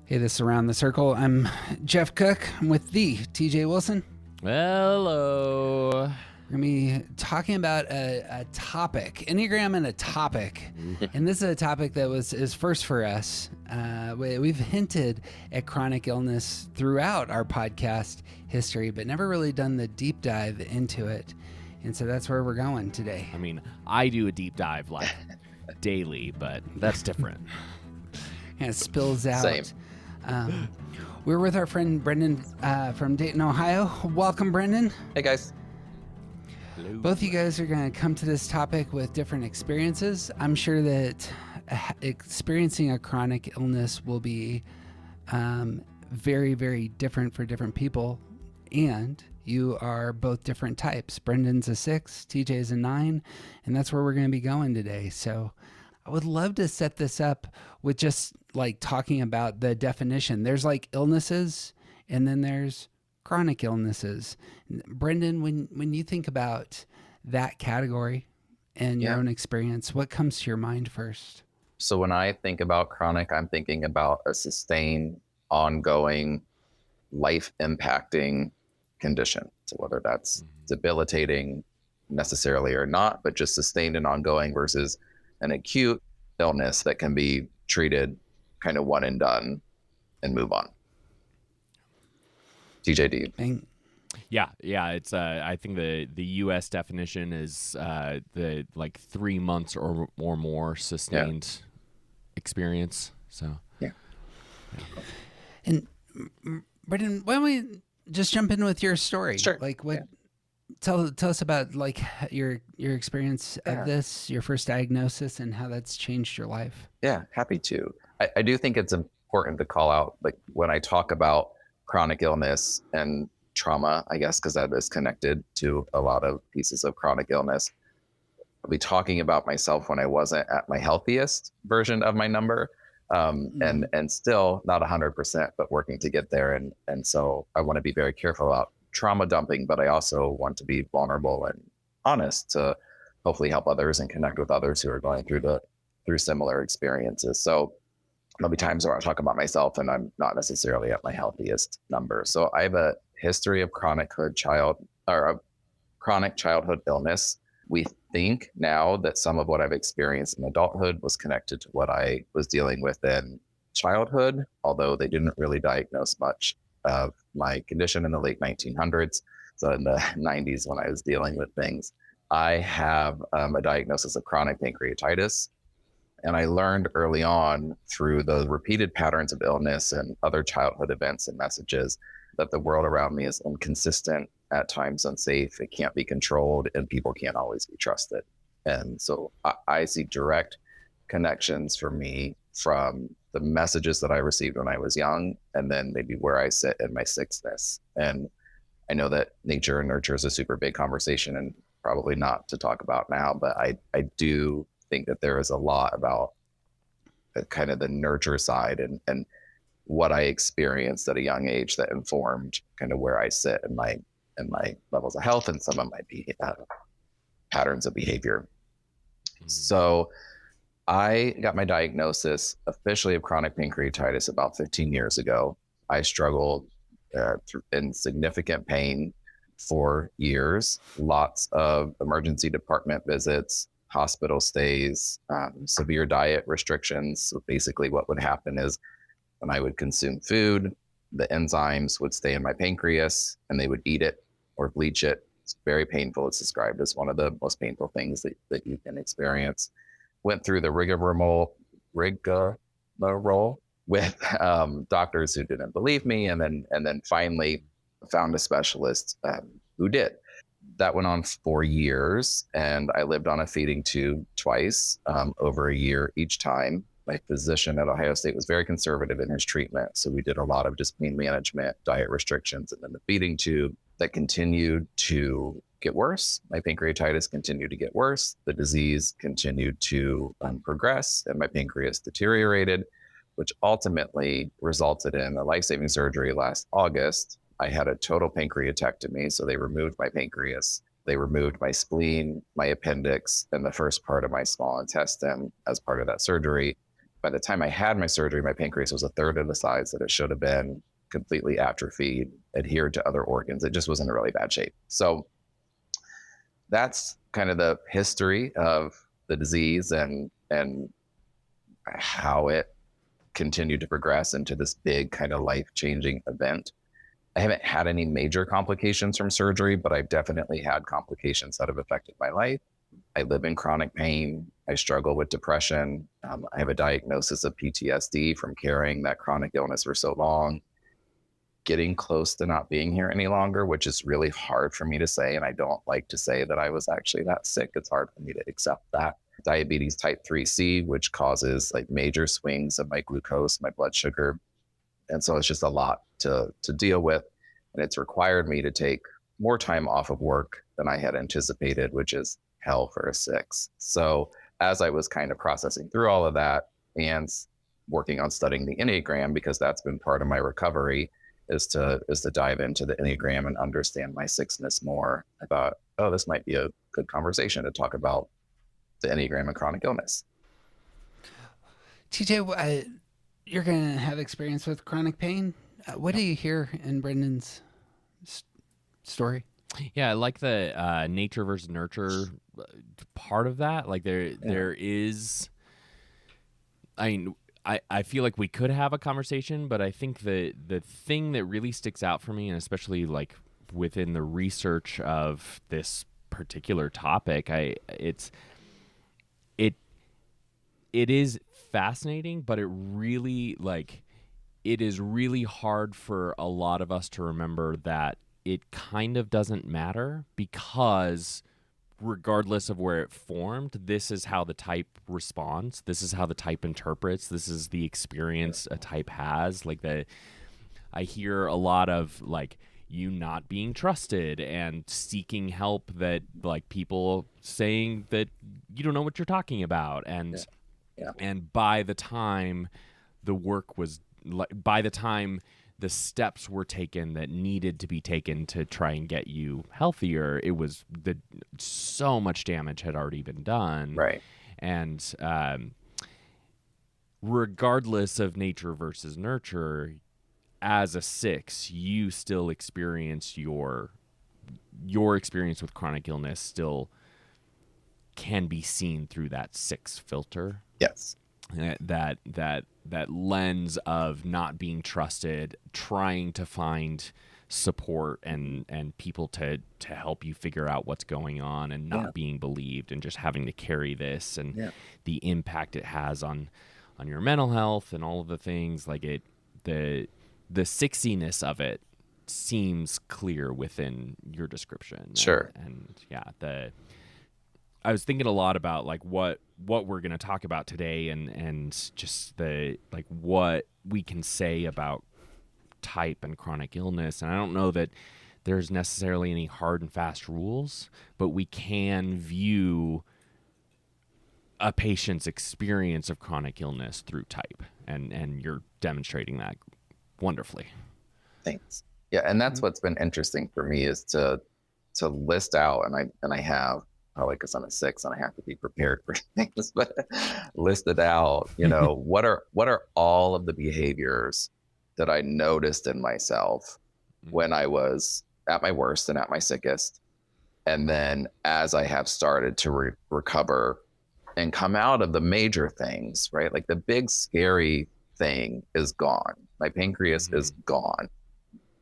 Hey, this is Around the Circle. I'm Jeff Cook. I'm with the TJ Wilson. Hello. We're going to be talking about a topic, Enneagram and a topic. And this is a topic that is first for us. We've hinted at chronic illness throughout our podcast history, but never really done the deep dive into it. And so that's where we're going today. I mean, I do a deep dive like daily, but that's different. Kind of spills out. Same. We're with our friend Brenden from Dayton, Ohio. Welcome, Brenden. Hey, guys. Hello. Both of you guys are going to come to this topic with different experiences. I'm sure that experiencing a chronic illness will be very, very different for different people. And you are both different types. Brendan's a 6, TJ's a 9, and that's where we're going to be going today. So I would love to set this up with just like talking about the definition. There's like illnesses, and then there's chronic illnesses. Brenden, when you think about that category and your own experience, what comes to your mind first? So when I think about chronic, I'm thinking about a sustained, ongoing, life-impacting condition. So whether that's debilitating necessarily or not, but just sustained and ongoing versus an acute illness that can be treated kind of one and done and move on. TJD. Yeah. It's I think the U.S. definition is the like 3 months or more sustained experience. So yeah. And Brenden, why don't we just jump in with your story? Sure. Like what? Tell us about like your experience of this, your first diagnosis, and how that's changed your life. Yeah, happy to. I do think it's important to call out, like when I talk about chronic illness and trauma, I guess, because that is connected to a lot of pieces of chronic illness. I'll be talking about myself when I wasn't at my healthiest version of my number, and still not 100%, but working to get there. And so I want to be very careful about trauma dumping, but I also want to be vulnerable and honest to hopefully help others and connect with others who are going through similar experiences. So there'll be times where I talk about myself and I'm not necessarily at my healthiest number. So I have a history of chronic childhood illness. We think now that some of what I've experienced in adulthood was connected to what I was dealing with in childhood, although they didn't really diagnose much of my condition in the late 1900s. So in the 90s, when I was dealing with things, I have a diagnosis of chronic pancreatitis. And I learned early on through the repeated patterns of illness and other childhood events and messages that the world around me is inconsistent, at times unsafe, it can't be controlled, and people can't always be trusted. And so I see direct connections for me from the messages that I received when I was young, and then maybe where I sit in my sixthness. And I know that nature and nurture is a super big conversation and probably not to talk about now, but I do think that there is a lot about kind of the nurture side and what I experienced at a young age that informed kind of where I sit in my levels of health and some of my patterns of behavior. So I got my diagnosis officially of chronic pancreatitis about 15 years ago. I struggled in significant pain for years, lots of emergency department visits, hospital stays, severe diet restrictions. So basically what would happen is when I would consume food, the enzymes would stay in my pancreas and they would eat it or bleach it. It's very painful. It's described as one of the most painful things that you can experience. Went through the rigmarole with doctors who didn't believe me, and then finally found a specialist who did. That went on 4 years, and I lived on a feeding tube twice, over a year each time. My physician at Ohio State was very conservative in his treatment, so we did a lot of just pain management, diet restrictions, and then the feeding tube that continued to get worse. My pancreatitis continued to get worse. The disease continued to progress, and my pancreas deteriorated, which ultimately resulted in a life-saving surgery last August. I had a total pancreatectomy, so they removed my pancreas. They removed my spleen, my appendix, and the first part of my small intestine as part of that surgery. by the time I had my surgery, my pancreas was a third of the size that it should have been, completely atrophied, adhered to other organs. It just was in a really bad shape. So that's kind of the history of the disease and how it continued to progress into this big kind of life-changing event. I haven't had any major complications from surgery, but I've definitely had complications that have affected my life. I live in chronic pain. I struggle with depression. I have a diagnosis of PTSD from carrying that chronic illness for so long. Getting close to not being here any longer, which is really hard for me to say. And I don't like to say that I was actually that sick. It's hard for me to accept that. Diabetes type 3C, which causes like major swings of my glucose, my blood sugar. And so it's just a lot to deal with. And it's required me to take more time off of work than I had anticipated, which is hell for a 6. So as I was kind of processing through all of that and working on studying the Enneagram, because that's been part of my recovery, is to dive into the Enneagram and understand my 6ness more. I thought, oh, this might be a good conversation to talk about the Enneagram and chronic illness. TJ, you're going to have experience with chronic pain. What do you hear in Brendan's story? Yeah, I like the nature versus nurture part of that. Like there is, I mean, I feel like we could have a conversation, but I think the thing that really sticks out for me, and especially like within the research of this particular topic, it is fascinating, but it is really hard for a lot of us to remember that it kind of doesn't matter, because regardless of where it formed, this is how the type responds. This is how the type interprets. This is the experience a type has. I hear a lot of like you not being trusted and seeking help, that like people saying that you don't know what you're talking about. And by the time the steps were taken that needed to be taken to try and get you healthier, so much damage had already been done. Right. And regardless of nature versus nurture, as a 6, you still experience your experience with chronic illness still can be seen through that 6 filter. Yes. That lens of not being trusted, trying to find support and people to help you figure out what's going on, and not being believed, and just having to carry this, and the impact it has on your mental health and all of the things like it. The 6iness of it seems clear within your description. Sure. I was thinking a lot about like what we're going to talk about today, and just the like what we can say about type and chronic illness. And I don't know that there's necessarily any hard and fast rules, but we can view a patient's experience of chronic illness through type, and you're demonstrating that wonderfully. Thanks. Yeah, and that's what's been interesting for me, is to list out, and I have, probably because I'm a 6 and I have to be prepared for things, but listed out, what are all of the behaviors that I noticed in myself when I was at my worst and at my sickest. And then as I have started to recover and come out of the major things, right? Like the big scary thing is gone. My pancreas is gone.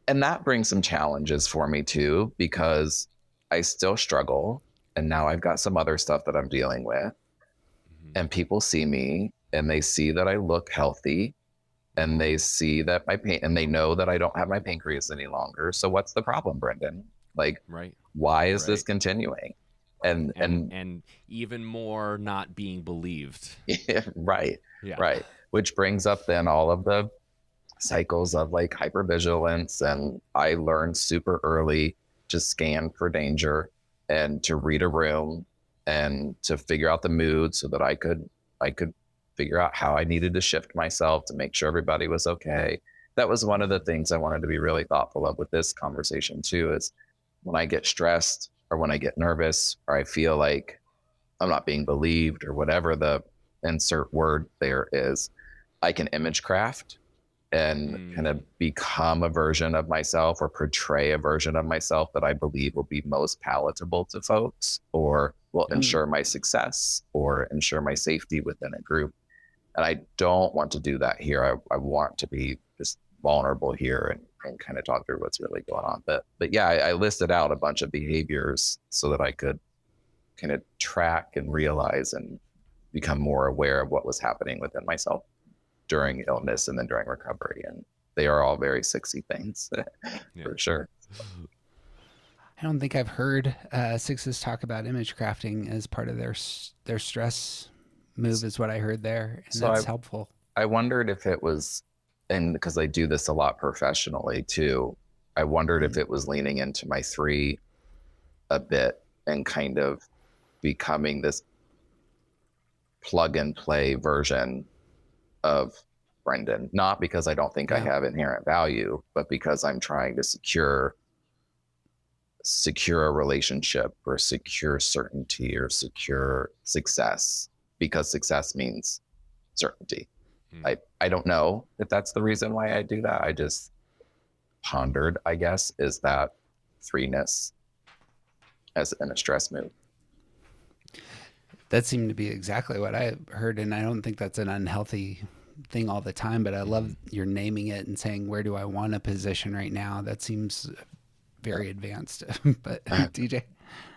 And that brings some challenges for me too, because I still struggle. And now I've got some other stuff that I'm dealing with. And people see me and they see that I look healthy, and they see that and they know that I don't have my pancreas any longer. So what's the problem, Brenden? Like, why is this continuing? And even more not being believed. Right. Which brings up then all of the cycles of like hypervigilance. And I learned super early to scan for danger and to read a room and to figure out the mood, so that I could figure out how I needed to shift myself to make sure everybody was okay. That was one of the things I wanted to be really thoughtful of with this conversation too, is when I get stressed or when I get nervous or I feel like I'm not being believed or whatever the insert word there is I can image craft and kind of become a version of myself or portray a version of myself that I believe will be most palatable to folks or will ensure my success or ensure my safety within a group. And I don't want to do that here. I want to be just vulnerable here and kind of talk through what's really going on. But yeah, I listed out a bunch of behaviors so that I could kind of track and realize and become more aware of what was happening within myself during illness and then during recovery. And they are all very sixy things for sure. I don't think I've heard sixes talk about image crafting as part of their stress move is what I heard there. And so that's helpful. I wondered if it was, and because I do this a lot professionally too, I wondered if it was leaning into my 3 a bit and kind of becoming this plug and play version of Brenden, not because I don't think I have inherent value, but because I'm trying to secure a relationship or secure certainty or secure success, because success means certainty. I don't know if that's the reason why I do that. I just pondered, I guess, is that 3-ness as in a stress move. That seemed to be exactly what I heard, and I don't think that's an unhealthy thing all the time, but I love your naming it and saying, where do I want a position right now? That seems very advanced. But DJ?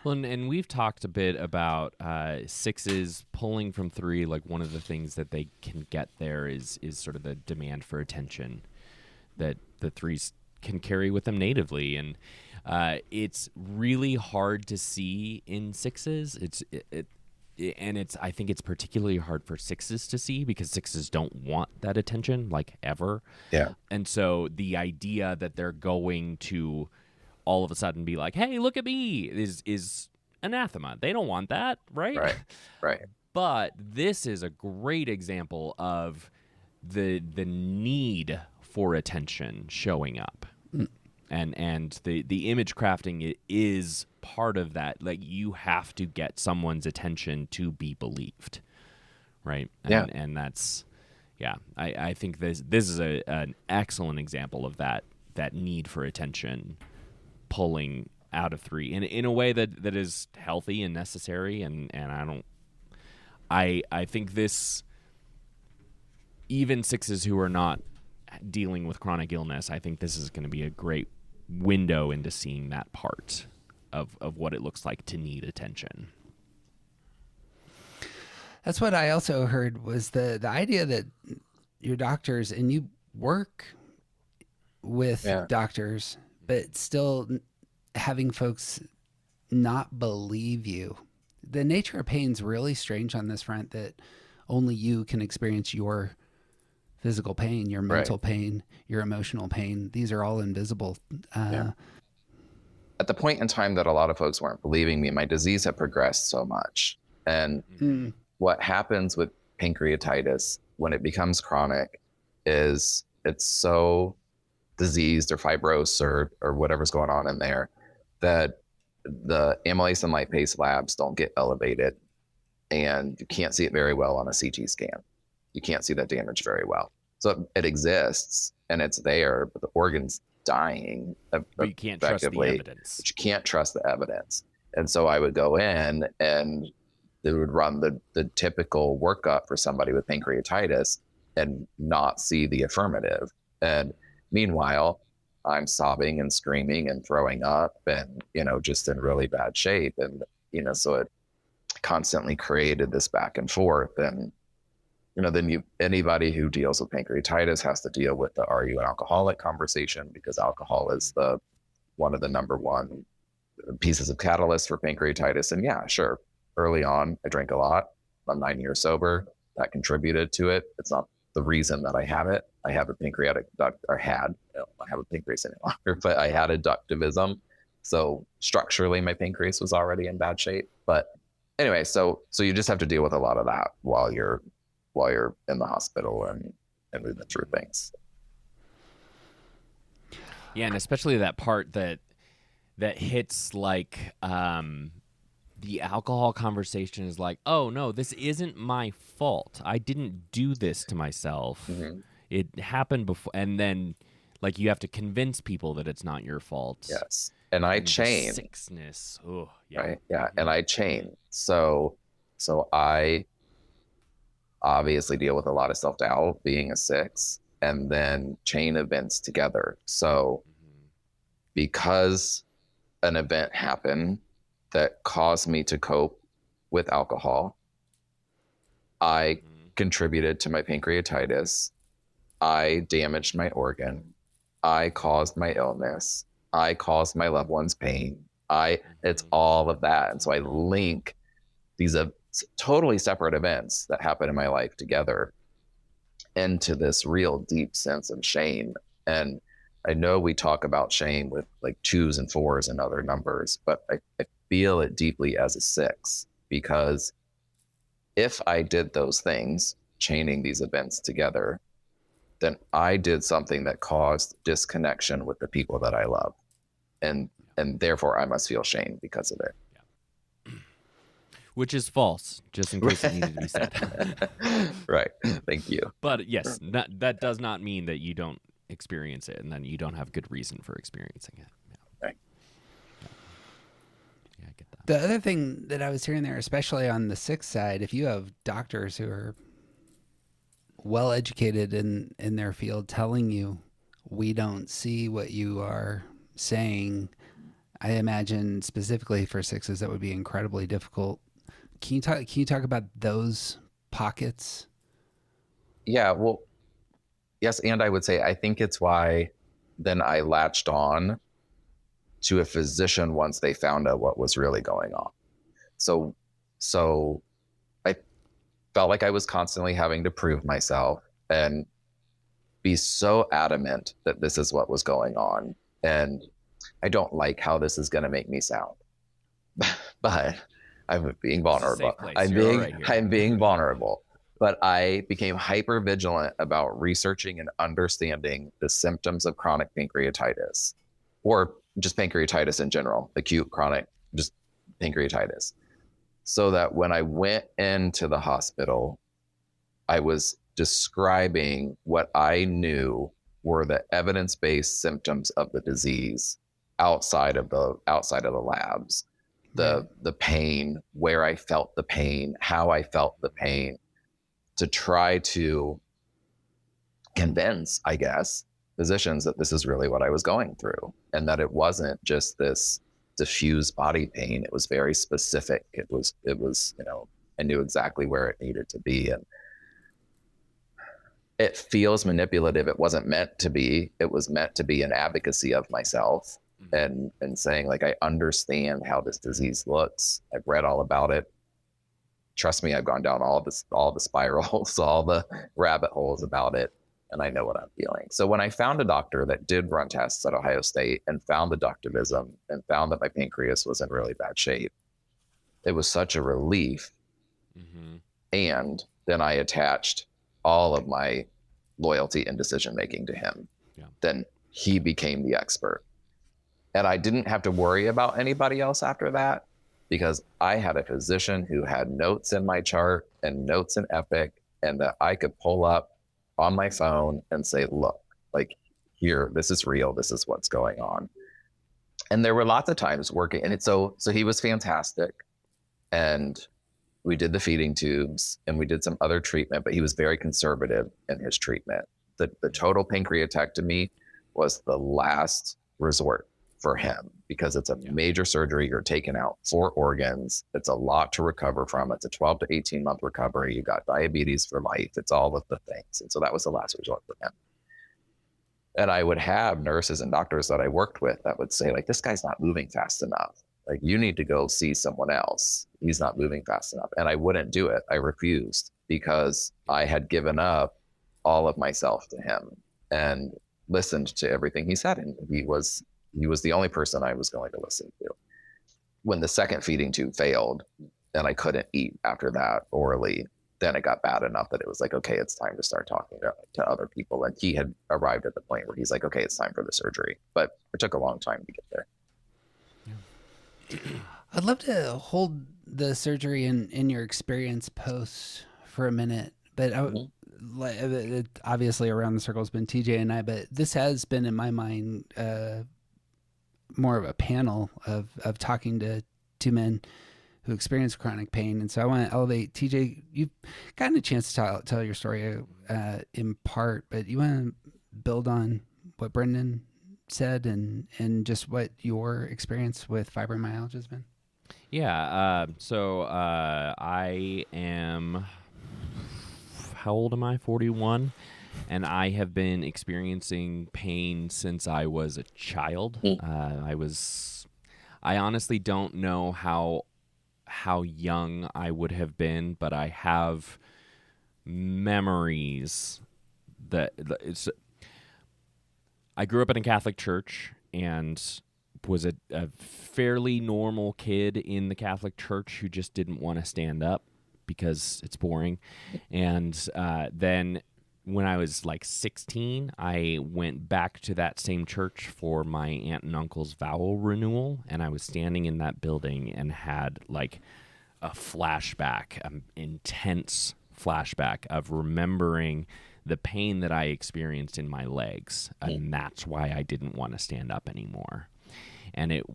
Well, and we've talked a bit about 6s pulling from 3. Like one of the things that they can get there is sort of the demand for attention that the 3s can carry with them natively. And it's really hard to see in 6s. I think it's particularly hard for 6s to see because 6s don't want that attention, like ever. Yeah. And so the idea that they're going to all of a sudden be like, hey, look at me, is anathema. They don't want that, right? Right. But this is a great example of the need for attention showing up. And the image crafting is part of that. Like you have to get someone's attention to be believed, right? And that's, I think this is an excellent example of that need for attention pulling out of 3 in a way that is healthy and necessary. And I think this, even 6s who are not dealing with chronic illness, I think this is going to be a great window into seeing that part of what it looks like to need attention. That's what I also heard was the idea that your doctors, and you work with doctors, but still having folks not believe you. The nature of pain's really strange on this front, that only you can experience your physical pain, your mental pain, your emotional pain. These are all invisible. At the point in time that a lot of folks weren't believing me, my disease had progressed so much. And what happens with pancreatitis when it becomes chronic is it's so diseased or fibrosed or whatever's going on in there that the amylase and lipase labs don't get elevated, and you can't see it very well on a CT scan. You can't see that damage very well. So it exists and it's there, but the organ's dying. But you can't trust the evidence. But you can't trust the evidence. And so I would go in and they would run the typical workup for somebody with pancreatitis and not see the affirmative. And meanwhile, I'm sobbing and screaming and throwing up and, just in really bad shape. And, so it constantly created this back and forth. And, then anybody who deals with pancreatitis has to deal with the "are you an alcoholic" conversation, because alcohol is one of the number one pieces of catalyst for pancreatitis. And yeah, sure, early on, I drank a lot. I'm 9 years sober. That contributed to it. It's not the reason that I have it. I have a pancreatic duct, or had, I don't have a pancreas any longer, but I had a ductivism. So structurally, my pancreas was already in bad shape. But anyway, so you just have to deal with a lot of that while you're in the hospital and moving through things. Yeah, and especially that part that hits like the alcohol conversation is like, oh no, this isn't my fault. I didn't do this to myself. Mm-hmm. It happened before. And then like you have to convince people that it's not your fault. Yes. And I And the chain. sickness. Oh, yeah. Right. Yeah. And I chain. So I obviously deal with a lot of self-doubt being a 6, and then chain events together. So because an event happened that caused me to cope with alcohol, I contributed to my pancreatitis. I damaged my organ. I caused my illness. I caused my loved one's pain. It's all of that. And so I link these totally separate events that happen in my life together into this real deep sense of shame. And I know we talk about shame with like 2s and 4s and other numbers, but I feel it deeply as a 6, because if I did those things, chaining these events together, then I did something that caused disconnection with the people that I love. And therefore I must feel shame because of it. Which is false, just in case it needed to be said. Right. Thank you. But yes, that does not mean that you don't experience it and then you don't have good reason for experiencing it. Yeah. Right. Yeah, I get that. The other thing that I was hearing there, especially on the 6 side, if you have doctors who are well educated in their field telling you we don't see what you are saying, I imagine specifically for 6s that would be incredibly difficult. Can you talk about those pockets? Yeah, well, yes, and I would say I think it's why then I latched on to a physician once they found out what was really going on. So I felt like I was constantly having to prove myself and be so adamant that this is what was going on. And I don't like how this is going to make me sound, but I'm being vulnerable. I'm being vulnerable. But I became hyper vigilant about researching and understanding the symptoms of chronic pancreatitis, or just pancreatitis in general, acute, chronic, just pancreatitis. So that when I went into the hospital, I was describing what I knew were the evidence-based symptoms of the disease outside of the labs. The pain, where I felt the pain, how I felt the pain, to try to convince, I guess, physicians that this is really what I was going through, and that it wasn't just this diffuse body pain. It was very specific. It was, I knew exactly where it needed to be. And it feels manipulative. It wasn't meant to be. It was meant to be an advocacy of myself and saying, like, I understand how this disease looks. I've read all about it. Trust me, I've gone down all the spirals, all the rabbit holes about it, and I know what I'm feeling. So when I found a doctor that did run tests at Ohio State and found the ductivism and found that my pancreas was in really bad shape, it was such a relief. Mm-hmm. And then I attached all of my loyalty and decision making to him. Yeah. Then he became the expert. And I didn't have to worry about anybody else after that, because I had a physician who had notes in my chart and notes in Epic, and that I could pull up on my phone and say, look, like, here, this is real. This is what's going on. And there were lots of times working, and so he was fantastic. And we did the feeding tubes and we did some other treatment, but he was very conservative in his treatment. The total pancreatectomy was the last resort for him, because it's a major surgery. You're taking out 4 organs. It's a lot to recover from. It's a 12 to 18 month recovery. You got diabetes for life. It's all of the things. And so that was the last resort for him. And I would have nurses and doctors that I worked with that would say, like, this guy's not moving fast enough. Like, you need to go see someone else. He's not moving fast enough. And I wouldn't do it. I refused, because I had given up all of myself to him and listened to everything he said. And he was the only person I was going to listen to. When the second feeding tube failed and I couldn't eat after that orally, then it got bad enough that it was like, okay, it's time to start talking to other people. And he had arrived at the point where he's like, okay, it's time for the surgery. But it took a long time to get there. I'd love to hold the surgery in your experience post for a minute, but Mhm. obviously around the circle has been TJ and I, but this has been in my mind more of a panel of talking to two men who experience chronic pain. And so I want to elevate TJ. You've gotten a chance to tell your story in part, but you want to build on what Brenden said and just what your experience with fibromyalgia has been. Yeah. I am. How old am I? 41. And I have been experiencing pain since I was a child. I honestly don't know how young I would have been, but I have memories that it's. I grew up in a Catholic church and was a fairly normal kid in the Catholic church who just didn't want to stand up because it's boring. And then when I was like 16, I went back to that same church for my aunt and uncle's vow renewal, and I was standing in that building and had like a flashback, an intense flashback of remembering the pain that I experienced in my legs, and that's why I didn't want to stand up anymore. And it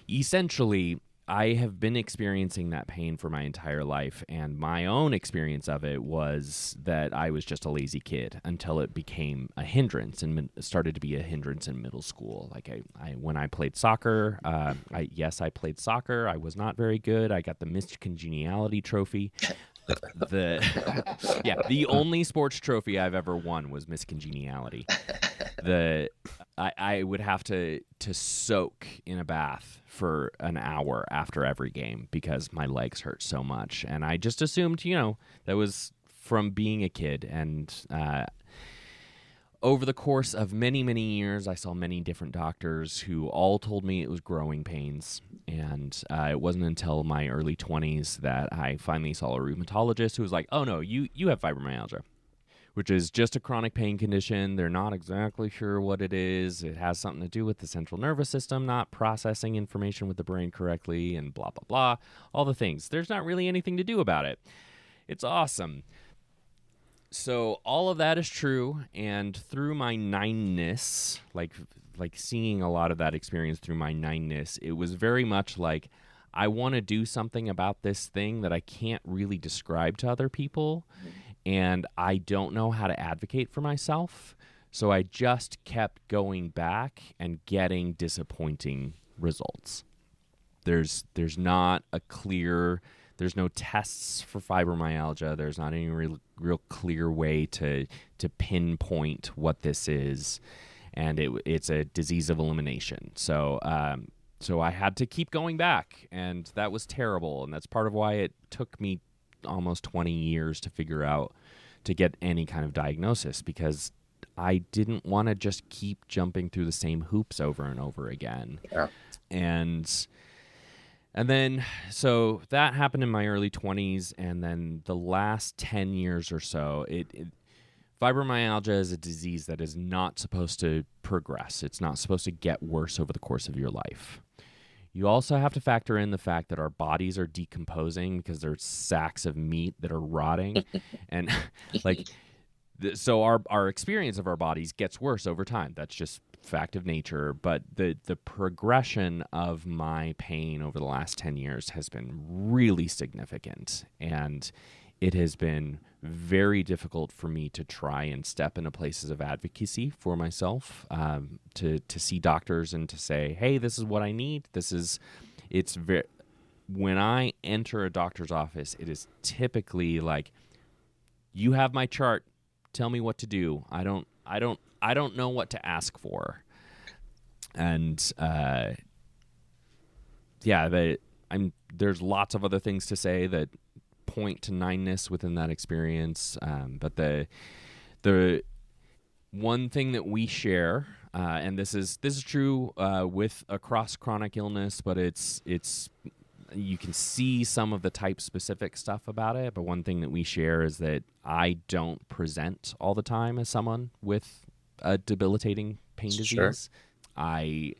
essentially, I have been experiencing that pain for my entire life, and my own experience of it was that I was just a lazy kid until it became a hindrance and started to be a hindrance in middle school. Like when I played soccer, I played soccer. I was not very good. I got the missed congeniality trophy. The only sports trophy I've ever won was Miss Congeniality. I would have to soak in a bath for an hour after every game because my legs hurt so much, and I just assumed that was from being a kid. And over the course of many, many years, I saw many different doctors who all told me it was growing pains. And it wasn't until my early 20s that I finally saw a rheumatologist who was like, oh, no, you have fibromyalgia, which is just a chronic pain condition. They're not exactly sure what it is. It has something to do with the central nervous system not processing information with the brain correctly and blah, blah, blah, all the things. There's not really anything to do about it. It's awesome. So all of that is true, and through my 9ness, like seeing a lot of that experience through my 9ness, it was very much like I want to do something about this thing that I can't really describe to other people, and I don't know how to advocate for myself. So I just kept going back and getting disappointing results. There's not a clear. There's no tests for fibromyalgia. There's not any real clear way to pinpoint what this is, and it's a disease of elimination. So I had to keep going back, and that was terrible. And that's part of why it took me almost 20 years to figure out to get any kind of diagnosis, because I didn't want to just keep jumping through the same hoops over and over again. Yeah. And then, so that happened in my early 20s, and then the last 10 years or so, fibromyalgia is a disease that is not supposed to progress. It's not supposed to get worse over the course of your life. You also have to factor in the fact that our bodies are decomposing because they're sacks of meat that are rotting. And so our experience of our bodies gets worse over time. That's just fact of nature. But the progression of my pain over the last 10 years has been really significant, and it has been very difficult for me to try and step into places of advocacy for myself, to see doctors and to say, hey, this is what I need. When I enter a doctor's office, it is typically like, you have my chart. Tell me what to do. I don't know what to ask for. And there's lots of other things to say that point to 9ness within that experience. But the one thing that we share, and this is true with across chronic illness, but it's you can see some of the type specific stuff about it. But one thing that we share is that I don't present all the time as someone with a debilitating pain disease. Sure. I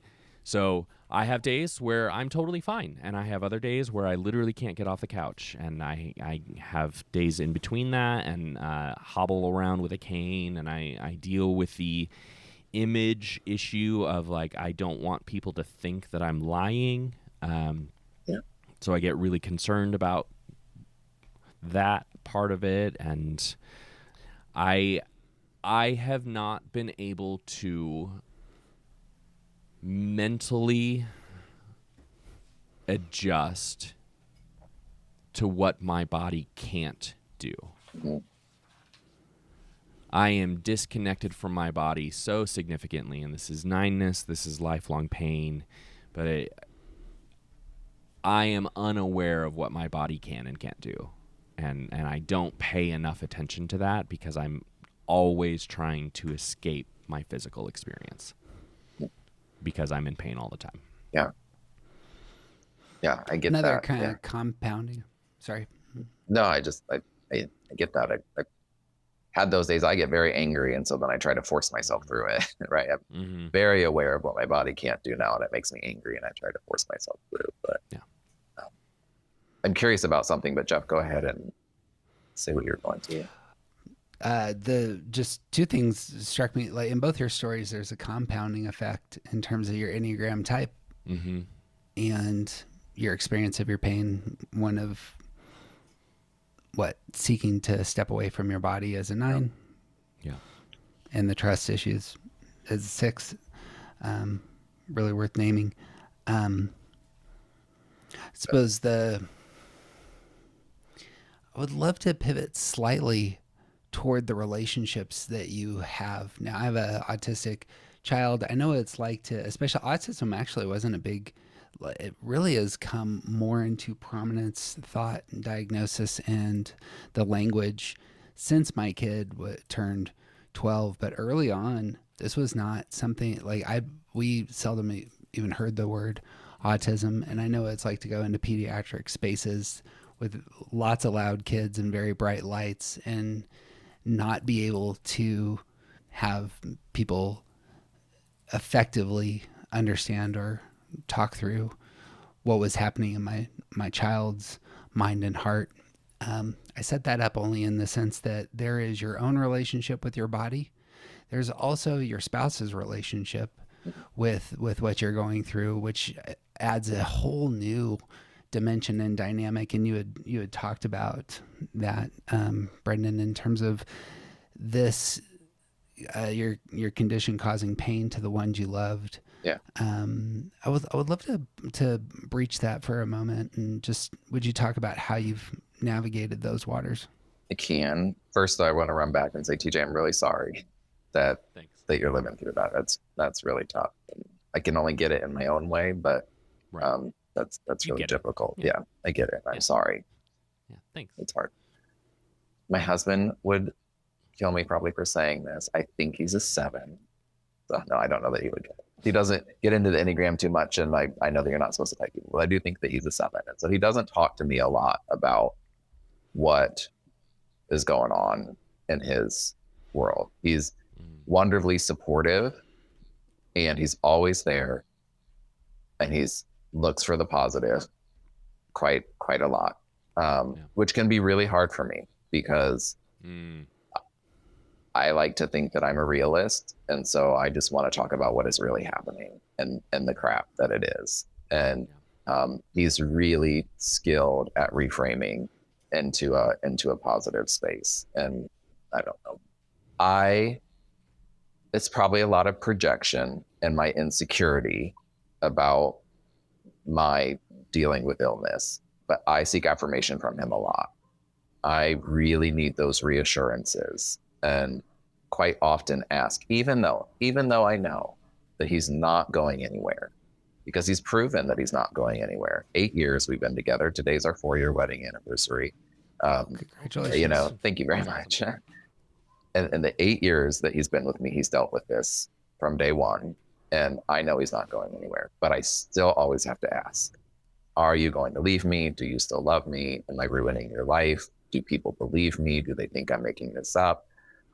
I have days where I'm totally fine, and I have other days where I literally can't get off the couch, and I have days in between that, and hobble around with a cane, and I deal with the image issue of like I don't want people to think that I'm lying, so I get really concerned about that part of it, and I have not been able to mentally adjust to what my body can't do. Mm-hmm. I am disconnected from my body so significantly, and this is 9ness, this is lifelong pain, but I am unaware of what my body can and can't do. And I don't pay enough attention to that because I'm always trying to escape my physical experience because I'm in pain all the time. Yeah. Yeah, I get Another that. kind Yeah. of compounding. Sorry. No, I get that. I had those days I get very angry, and so then I try to force myself through it. Right. I'm very aware of what my body can't do now, and it makes me angry, and I try to force myself through. But I'm curious about something, but Jeff, go ahead and say what you're going to. The just two things struck me. Like in both your stories, there's a compounding effect in terms of your Enneagram type and your experience of your pain. One of seeking to step away from your body as a 9, and the trust issues as a 6. Really worth naming. I suppose I would love to pivot slightly toward the relationships that you have. Now, I have an autistic child. I know what it's like to, especially autism actually wasn't a big, it really has come more into prominence, thought and diagnosis and the language since my kid turned 12. But early on, this was not something like we seldom even heard the word autism. And I know what it's like to go into pediatric spaces with lots of loud kids and very bright lights and not be able to have people effectively understand or talk through what was happening in my child's mind and heart. I set that up only in the sense that there is your own relationship with your body. There's also your spouse's relationship with what you're going through, which adds a whole new dimension and dynamic. And you had talked about that, Brenden, in terms of this, your condition causing pain to the ones you loved. Yeah. I would love to breach that for a moment, and just would you talk about how you've navigated those waters? I can. First, I want to run back and say, TJ, I'm really sorry that you're living through that. That's really tough. And I can only get it in my own way, but that's really difficult. Yeah, I get it. I'm sorry. Yeah, thanks. It's hard. My husband would kill me probably for saying this. I think he's a 7. So, no, I don't know that he would get it. He doesn't get into the Enneagram too much, and I know that you're not supposed to type people, but I do think that he's a 7. And so he doesn't talk to me a lot about what is going on in his world. He's wonderfully supportive, and he's always there, and he's looks for the positive quite a lot, which can be really hard for me because I like to think that I'm a realist, and so I just want to talk about what is really happening and the crap that it is. And he's really skilled at reframing into a positive space. And I don't know. It's probably a lot of projection and my insecurity about my dealing with illness, but I seek affirmation from him a lot. I really need those reassurances, and quite often ask, even though I know that he's not going anywhere, because he's proven that he's not going anywhere. 8 years we've been together. Today's our 4-year wedding anniversary. Congratulations. Thank you very much. And the 8 years that he's been with me, he's dealt with this from day one. And I know he's not going anywhere, but I still always have to ask, are you going to leave me? Do you still love me? Am I ruining your life? Do people believe me? Do they think I'm making this up?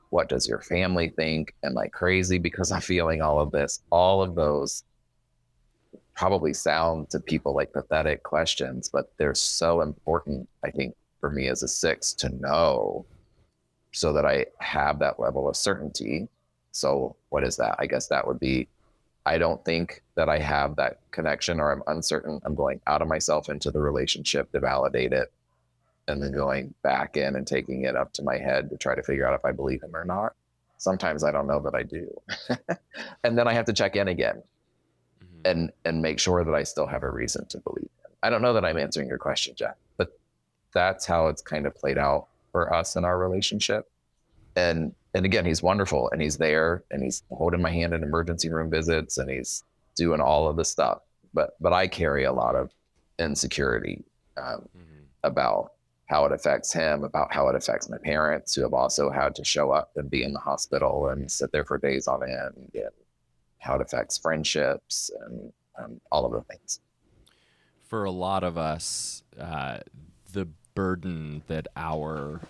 What does your family think? Am I crazy because I'm feeling all of this? All of those probably sound to people like pathetic questions, but they're so important, I think, for me as a 6 to know, so that I have that level of certainty. So what is that? I guess that would be, I don't think that I have that connection, or I'm uncertain. I'm going out of myself into the relationship to validate it, and then going back in and taking it up to my head to try to figure out if I believe him or not. Sometimes I don't know that I do. And then I have to check in again and make sure that I still have a reason to believe him. I don't know that I'm answering your question, Jack, but that's how it's kind of played out for us in our relationship. And again, he's wonderful, and he's there, and he's holding my hand in emergency room visits, and he's doing all of the stuff. But I carry a lot of insecurity about how it affects him, about how it affects my parents, who have also had to show up and be in the hospital and sit there for days on end, and how it affects friendships and all of the things. For a lot of us, the burden that our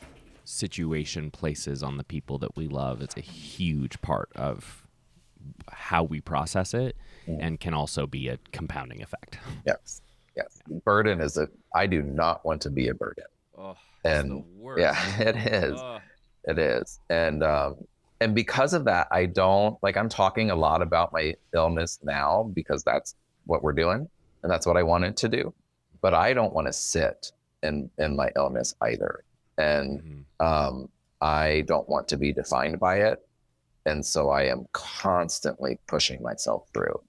situation places on the people that we love is a huge part of how we process it, and can also be a compounding effect. Yes. Burden is I do not want to be a burden. Oh, and the worst. Yeah, it is. It is. And because of that, I don't I'm talking a lot about my illness now, because that's what we're doing and that's what I wanted to do. But I don't want to sit in my illness either. And I don't want to be defined by it. And so I am constantly pushing myself through.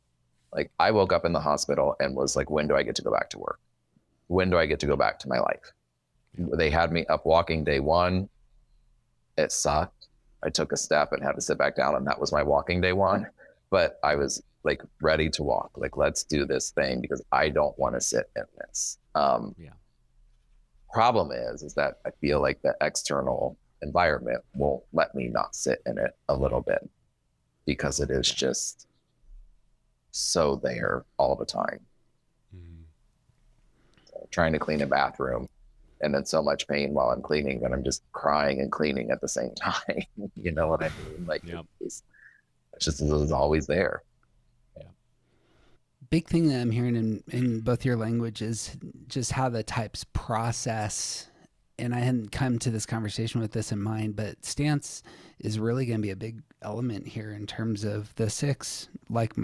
I woke up in the hospital and was like, when do I get to go back to work? When do I get to go back to my life? They had me up walking day 1. It sucked. I took a step and had to sit back down, and that was my walking day 1. But I was ready to walk. Let's do this thing, because I don't want to sit in this. Problem is that I feel like the external environment won't let me not sit in it a little bit, because it is just so there all the time. So trying to clean a bathroom, and in so much pain while I'm cleaning that I'm just crying and cleaning at the same time. You know what I mean? It's just always there. Big thing that I'm hearing in both your languages, just how the types process. And I hadn't come to this conversation with this in mind, but stance is really going to be a big element here in terms of the 6, like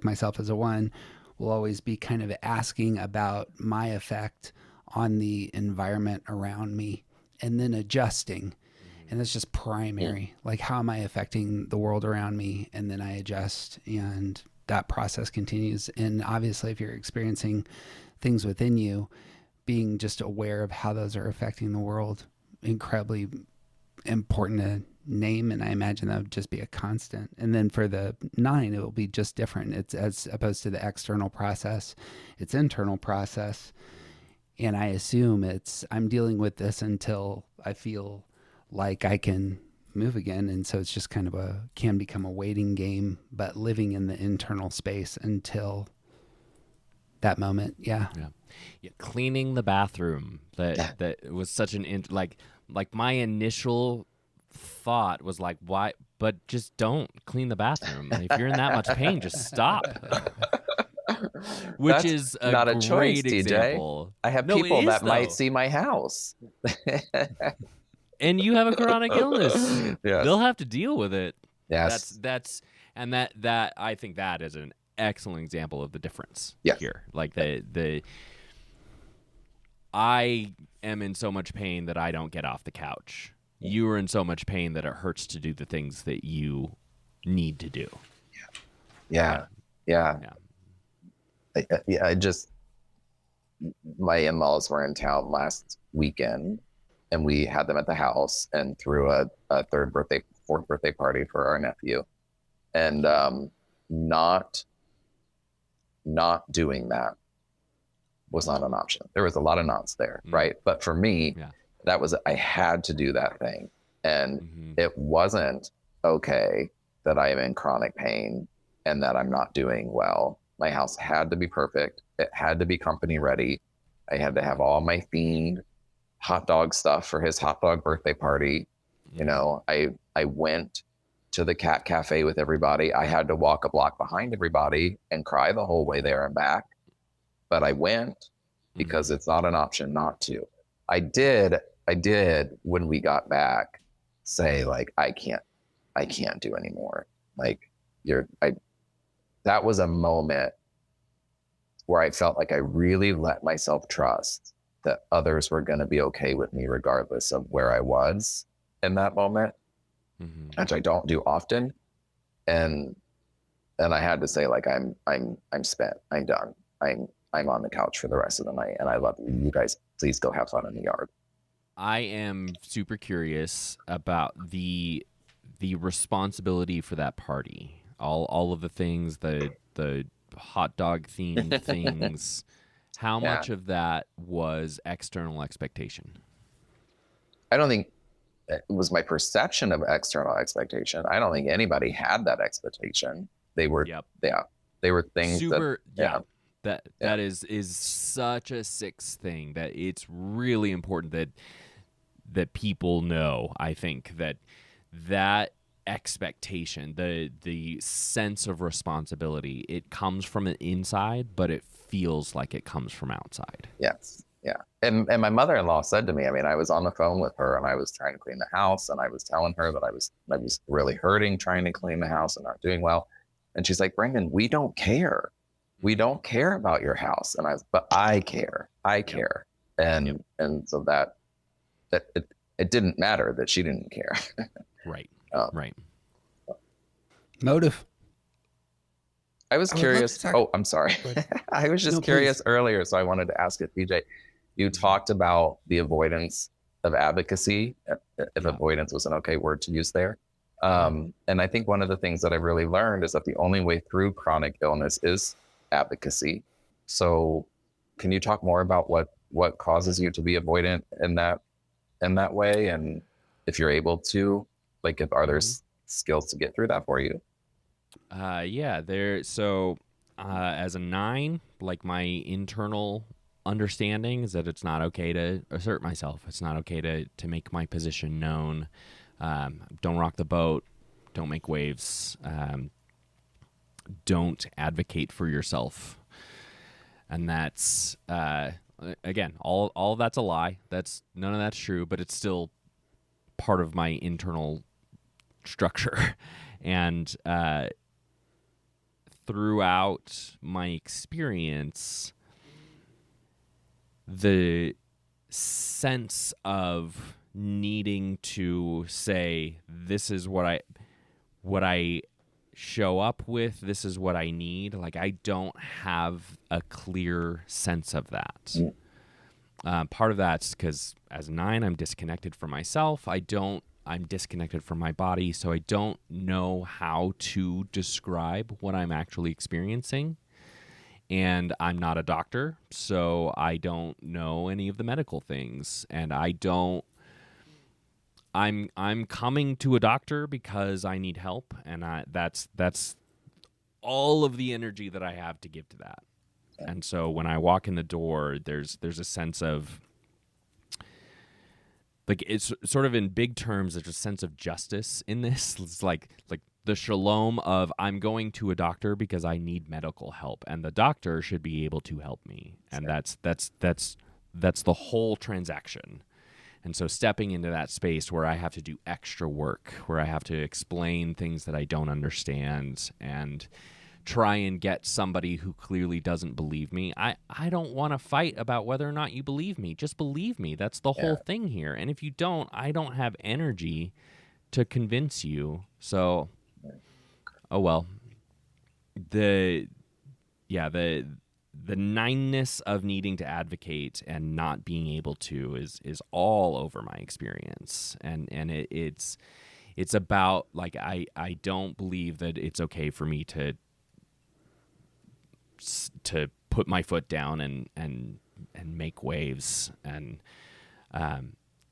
myself as a 1, will always be kind of asking about my effect on the environment around me, and then adjusting. And that's just primary. How am I affecting the world around me? And then I adjust, and that process continues. And obviously, if you're experiencing things within you, being just aware of how those are affecting the world, incredibly important to name. And I imagine that would just be a constant. And then for the 9, it will be just different. It's as opposed to the external process, it's internal process. And I assume I'm dealing with this until I feel like I can move again. And so it's just kind of can become a waiting game, but living in the internal space until that moment. Yeah. Cleaning the bathroom. That was such an, my initial thought was why, but just don't clean the bathroom. If you're in that much pain, just stop. Which is not a choice, example. TJ. I have people that might see my house. And you have a chronic illness. Yes. They'll have to deal with it. Yes. That I think that is an excellent example of the difference here. I am in so much pain that I don't get off the couch. You are in so much pain that it hurts to do the things that you need to do. Yeah. My in-laws were in town last weekend, and we had them at the house and threw a fourth birthday party for our nephew. And not doing that was not an option. There was a lot of nots there, right? But for me, I had to do that thing. And it wasn't okay that I am in chronic pain and that I'm not doing well. My house had to be perfect. It had to be company ready. I had to have all my themed hot dog stuff for his hot dog birthday party. I went to the cat cafe with everybody. I had to walk a block behind everybody and cry the whole way there and back. But I went because it's not an option not to. I did when we got back say like, I can't do anymore. Like that was a moment where I felt like I really let myself trust that others were going to be okay with me regardless of where I was in that moment, which I don't do often. And I had to say like, I'm spent. I'm done. I'm on the couch for the rest of the night, and I love you. You guys, please go have fun in the yard. I am super curious about the responsibility for that party. All of the things, the hot dog themed things. How much of that was external expectation? I don't think it was my perception of external expectation. I don't think anybody had that expectation. They were, they were things super, that is such a Six thing that it's really important that people know. I think that expectation, the sense of responsibility, it comes from an inside, but it feels like it comes from outside. Yes. Yeah. And my mother-in-law said to me, I mean, I was on the phone with her and I was trying to clean the house, and I was telling her that I was really hurting trying to clean the house and not doing well. And she's like, Brenden, we don't care. We don't care about your house. And but I care. I care. And so that it didn't matter that she didn't care. Right. Right. Motive. I was curious. Oh, I'm sorry. I was just curious earlier, so I wanted to ask it, PJ. You talked about the avoidance of advocacy, if avoidance was an okay word to use there. And I think one of the things that I really learned is that the only way through chronic illness is advocacy. So can you talk more about what causes you to be avoidant in that way? And if you're able to, like, if are there skills to get through that for you? So as a 9, like, my internal understanding is that it's not okay to assert myself. It's not okay to make my position known. Don't rock the boat. Don't make waves. Don't advocate for yourself. And that's, again, all of that's a lie. None of that's true, but it's still part of my internal structure. And throughout my experience, the sense of needing to say, this is what I show up with, this is what I need, like, I don't have a clear sense of that. Part of that's because as a 9, I'm disconnected from myself. I'm disconnected from my body, so I don't know how to describe what I'm actually experiencing. And I'm not a doctor, so I don't know any of the medical things. And I'm coming to a doctor because I need help, and that's all of the energy that I have to give to that. And so when I walk in the door, there's a sense of, like, it's sort of in big terms, there's a sense of justice in this. It's like the shalom of, I'm going to a doctor because I need medical help, and the doctor should be able to help me. And that's the whole transaction. And so stepping into that space where I have to do extra work, where I have to explain things that I don't understand and try and get somebody who clearly doesn't believe me. I don't want to fight about whether or not you believe me. Just believe me. That's the whole thing here. And if you don't, I don't have energy to convince you. So, oh well. The 9-ness of needing to advocate and not being able to is all over my experience. And it's about, like, I don't believe that it's okay for me to put my foot down and make waves, and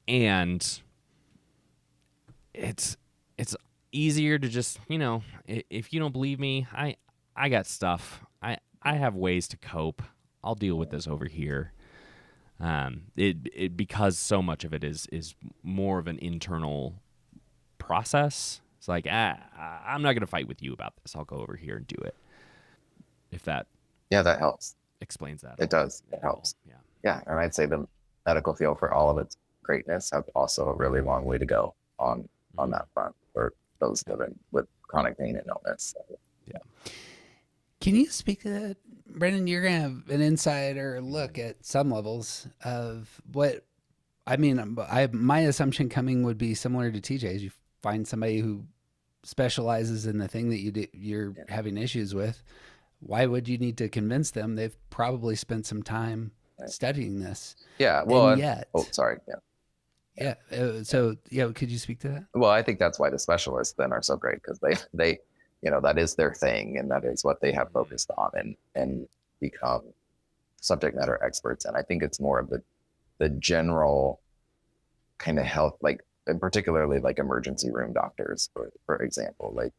it's easier to just, if you don't believe me, I got stuff. I have ways to cope. I'll deal with this over here. Because so much of it is more of an internal process. Does It's like, I'm not going to fight with you about this. I'll go over here and do it. If that that helps. explains that. It does. It helps. Yeah. And I'd say the medical field, for all of its greatness, have also a really long way to go on that front for those living with chronic pain and illness. Yeah. Can you speak to that, Brenden? You're gonna have an insider look at some levels of what. I mean, my assumption coming would be similar to TJ's. You find somebody who specializes in the thing that you're having issues with. Why would you need to convince them? They've probably spent some time studying this. Yeah. Well, and yet, sorry. Yeah. So, could you speak to that? Well, I think that's why the specialists then are so great, because they, that is their thing, and that is what they have focused on and become subject matter experts. And I think it's more of the general kind of health, like, and particularly like emergency room doctors, for example. Like,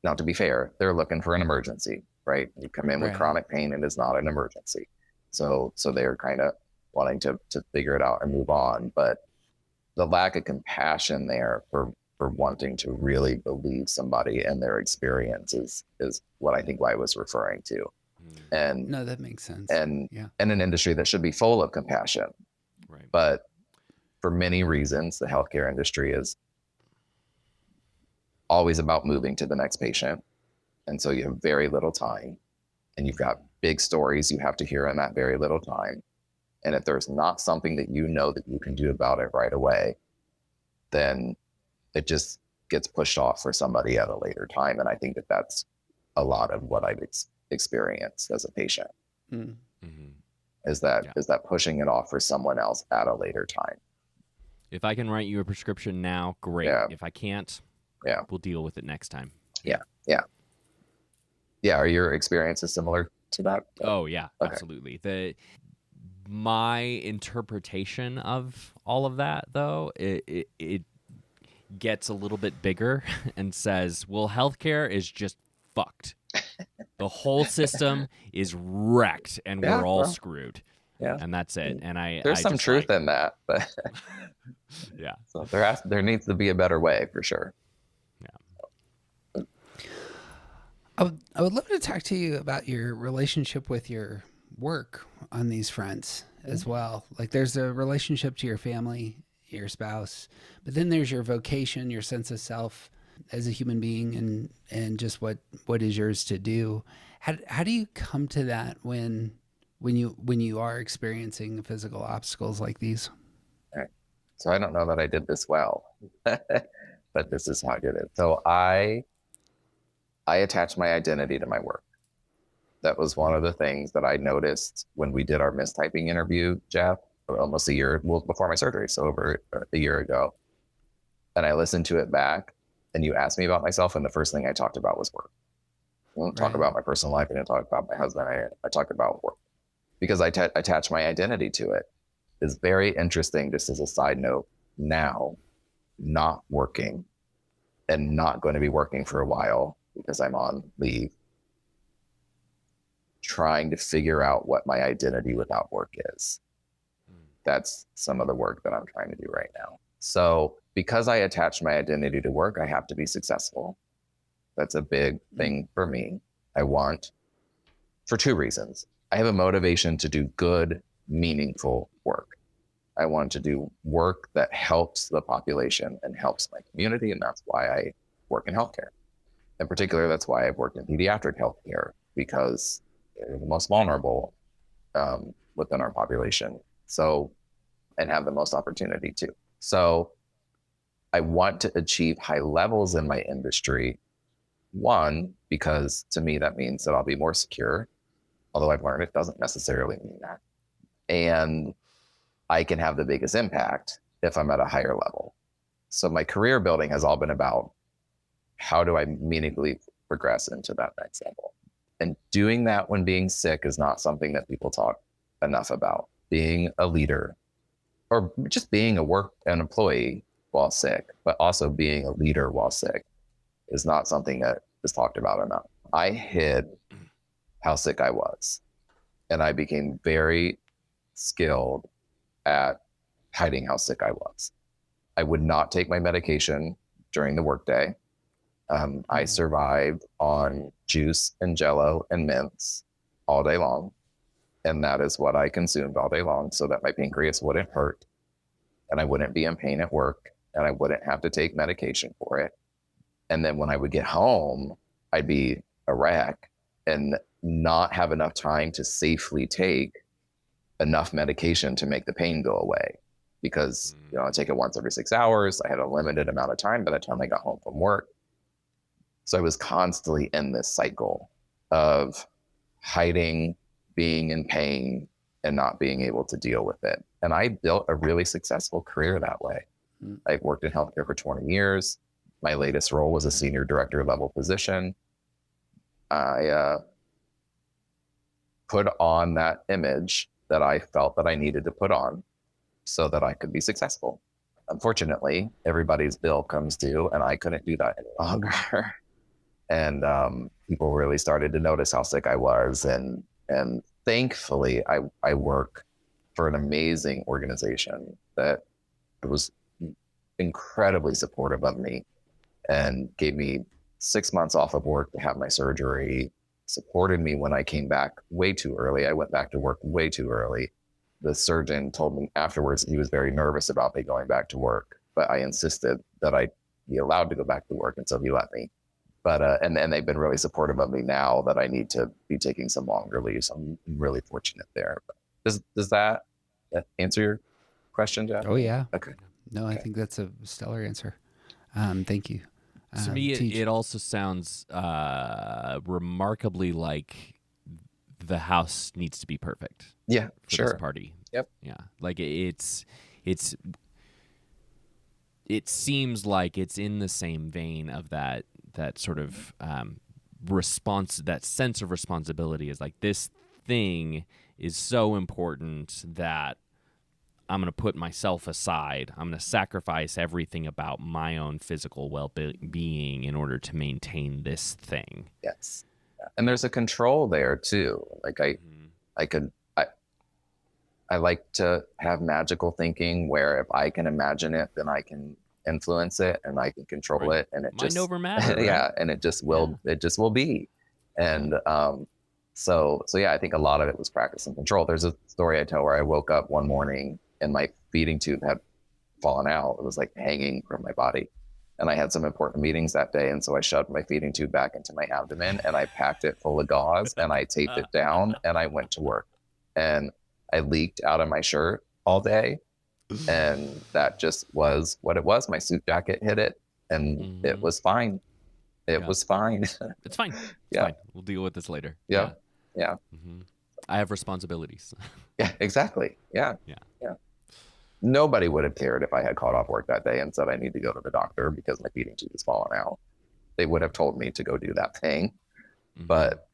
now, to be fair, they're looking for an emergency, right? You come in with chronic pain, and it's not an emergency. So they're kind of wanting to figure it out and move on. But the lack of compassion there for wanting to really believe somebody and their experience is what I think I was referring to. And no, that makes sense. And an industry that should be full of compassion. Right. But for many reasons, the healthcare industry is always about moving to the next patient. And so you have very little time, and you've got big stories you have to hear in that very little time. And if there's not something that that you can do about it right away, then it just gets pushed off for somebody at a later time. And I think that that's a lot of what I've experienced as a patient. Mm-hmm. Is that pushing it off for someone else at a later time. If I can write you a prescription now, great. Yeah. If I can't, we'll deal with it next time. Yeah. Are your experiences similar to that? Oh yeah, okay. Absolutely. My interpretation of all of that, though, it gets a little bit bigger and says, well, healthcare is just fucked. The whole system is wrecked, and we're all screwed. Yeah, and that's it. And there's some truth in that, but yeah. So there needs to be a better way for sure. Yeah. I would love to talk to you about your relationship with your work on these fronts as well. Like, there's a relationship to your family, your spouse, but then there's your vocation, your sense of self as a human being, and just what is yours to do. How do you come to that when you are experiencing physical obstacles like these? All right. So I don't know that I did this well, but this is how I did it. So I attached my identity to my work. That was one of the things that I noticed when we did our mistyping interview, Jeff, almost a year before my surgery, so over a year ago. And I listened to it back, and you asked me about myself, and the first thing I talked about was work. I didn't talk about my personal life. I didn't talk about my husband. I talked about work because I attach my identity to it. It's very interesting, just as a side note, now not working and not going to be working for a while because I'm on leave, trying to figure out what my identity without work is. That's some of the work that I'm trying to do right now. So because I attach my identity to work, I have to be successful. That's a big thing for me. I want, for two reasons. I have a motivation to do good, meaningful work. I want to do work that helps the population and helps my community, and that's why I work in healthcare. In particular, that's why I've worked in pediatric healthcare, because they're the most vulnerable within our population. So, and have the most opportunity too. So I want to achieve high levels in my industry. One, because to me, that means that I'll be more secure. Although I've learned it doesn't necessarily mean that. And I can have the biggest impact if I'm at a higher level. So my career building has all been about how do I meaningfully progress into that next level? And doing that when being sick is not something that people talk enough about. Being a leader, or just being an employee while sick, but also being a leader while sick is not something that is talked about enough. I hid how sick I was, and I became very skilled at hiding how sick I was. I would not take my medication during the workday. I survived on juice and Jello and mints all day long. And that is what I consumed all day long so that my pancreas wouldn't hurt and I wouldn't be in pain at work and I wouldn't have to take medication for it. And then when I would get home, I'd be a wreck and not have enough time to safely take enough medication to make the pain go away. Because, I take it once every 6 hours. I had a limited amount of time by the time I got home from work. So I was constantly in this cycle of hiding, being in pain, and not being able to deal with it. And I built a really successful career that way. I've worked in healthcare for 20 years. My latest role was a senior director level position. I put on that image that I felt that I needed to put on so that I could be successful. Unfortunately, everybody's bill comes due and I couldn't do that any longer. And people really started to notice how sick I was. And thankfully, I work for an amazing organization that was incredibly supportive of me and gave me 6 months off of work to have my surgery, supported me when I came back way too early. I went back to work way too early. The surgeon told me afterwards he was very nervous about me going back to work, but I insisted that I be allowed to go back to work, and so he let me. But and they've been really supportive of me now that I need to be taking some longer leave. So I'm really fortunate there. But does that answer your question, Jeff? Oh yeah. Okay. No, I think that's a stellar answer. Thank you. To me, it also sounds remarkably like the house needs to be perfect. Yeah, for sure. This party. Yep. Yeah, like it seems like it's in the same vein of that sort of response, that sense of responsibility is like, this thing is so important that I'm going to put myself aside. I'm going to sacrifice everything about my own physical well-being in order to maintain this thing. Yes. And there's a control there too. Like I like to have magical thinking where if I can imagine it, then I can influence it and I can control it. And it mind just over matter. Right? Yeah. And it just will be. And so yeah, I think a lot of it was practice and control. There's a story I tell where I woke up one morning and my feeding tube had fallen out. It was like hanging from my body. And I had some important meetings that day. And so I shoved my feeding tube back into my abdomen and I packed it full of gauze and I taped it down and I went to work. And I leaked out of my shirt all day. And that just was what it was. My suit jacket hit it and it was fine. It was fine. It's fine. It's fine. We'll deal with this later. Yeah. I have responsibilities. Yeah, exactly. Yeah. Yeah. Nobody would have cared if I had called off work that day and said I need to go to the doctor because my feeding tube is falling out. They would have told me to go do that thing, but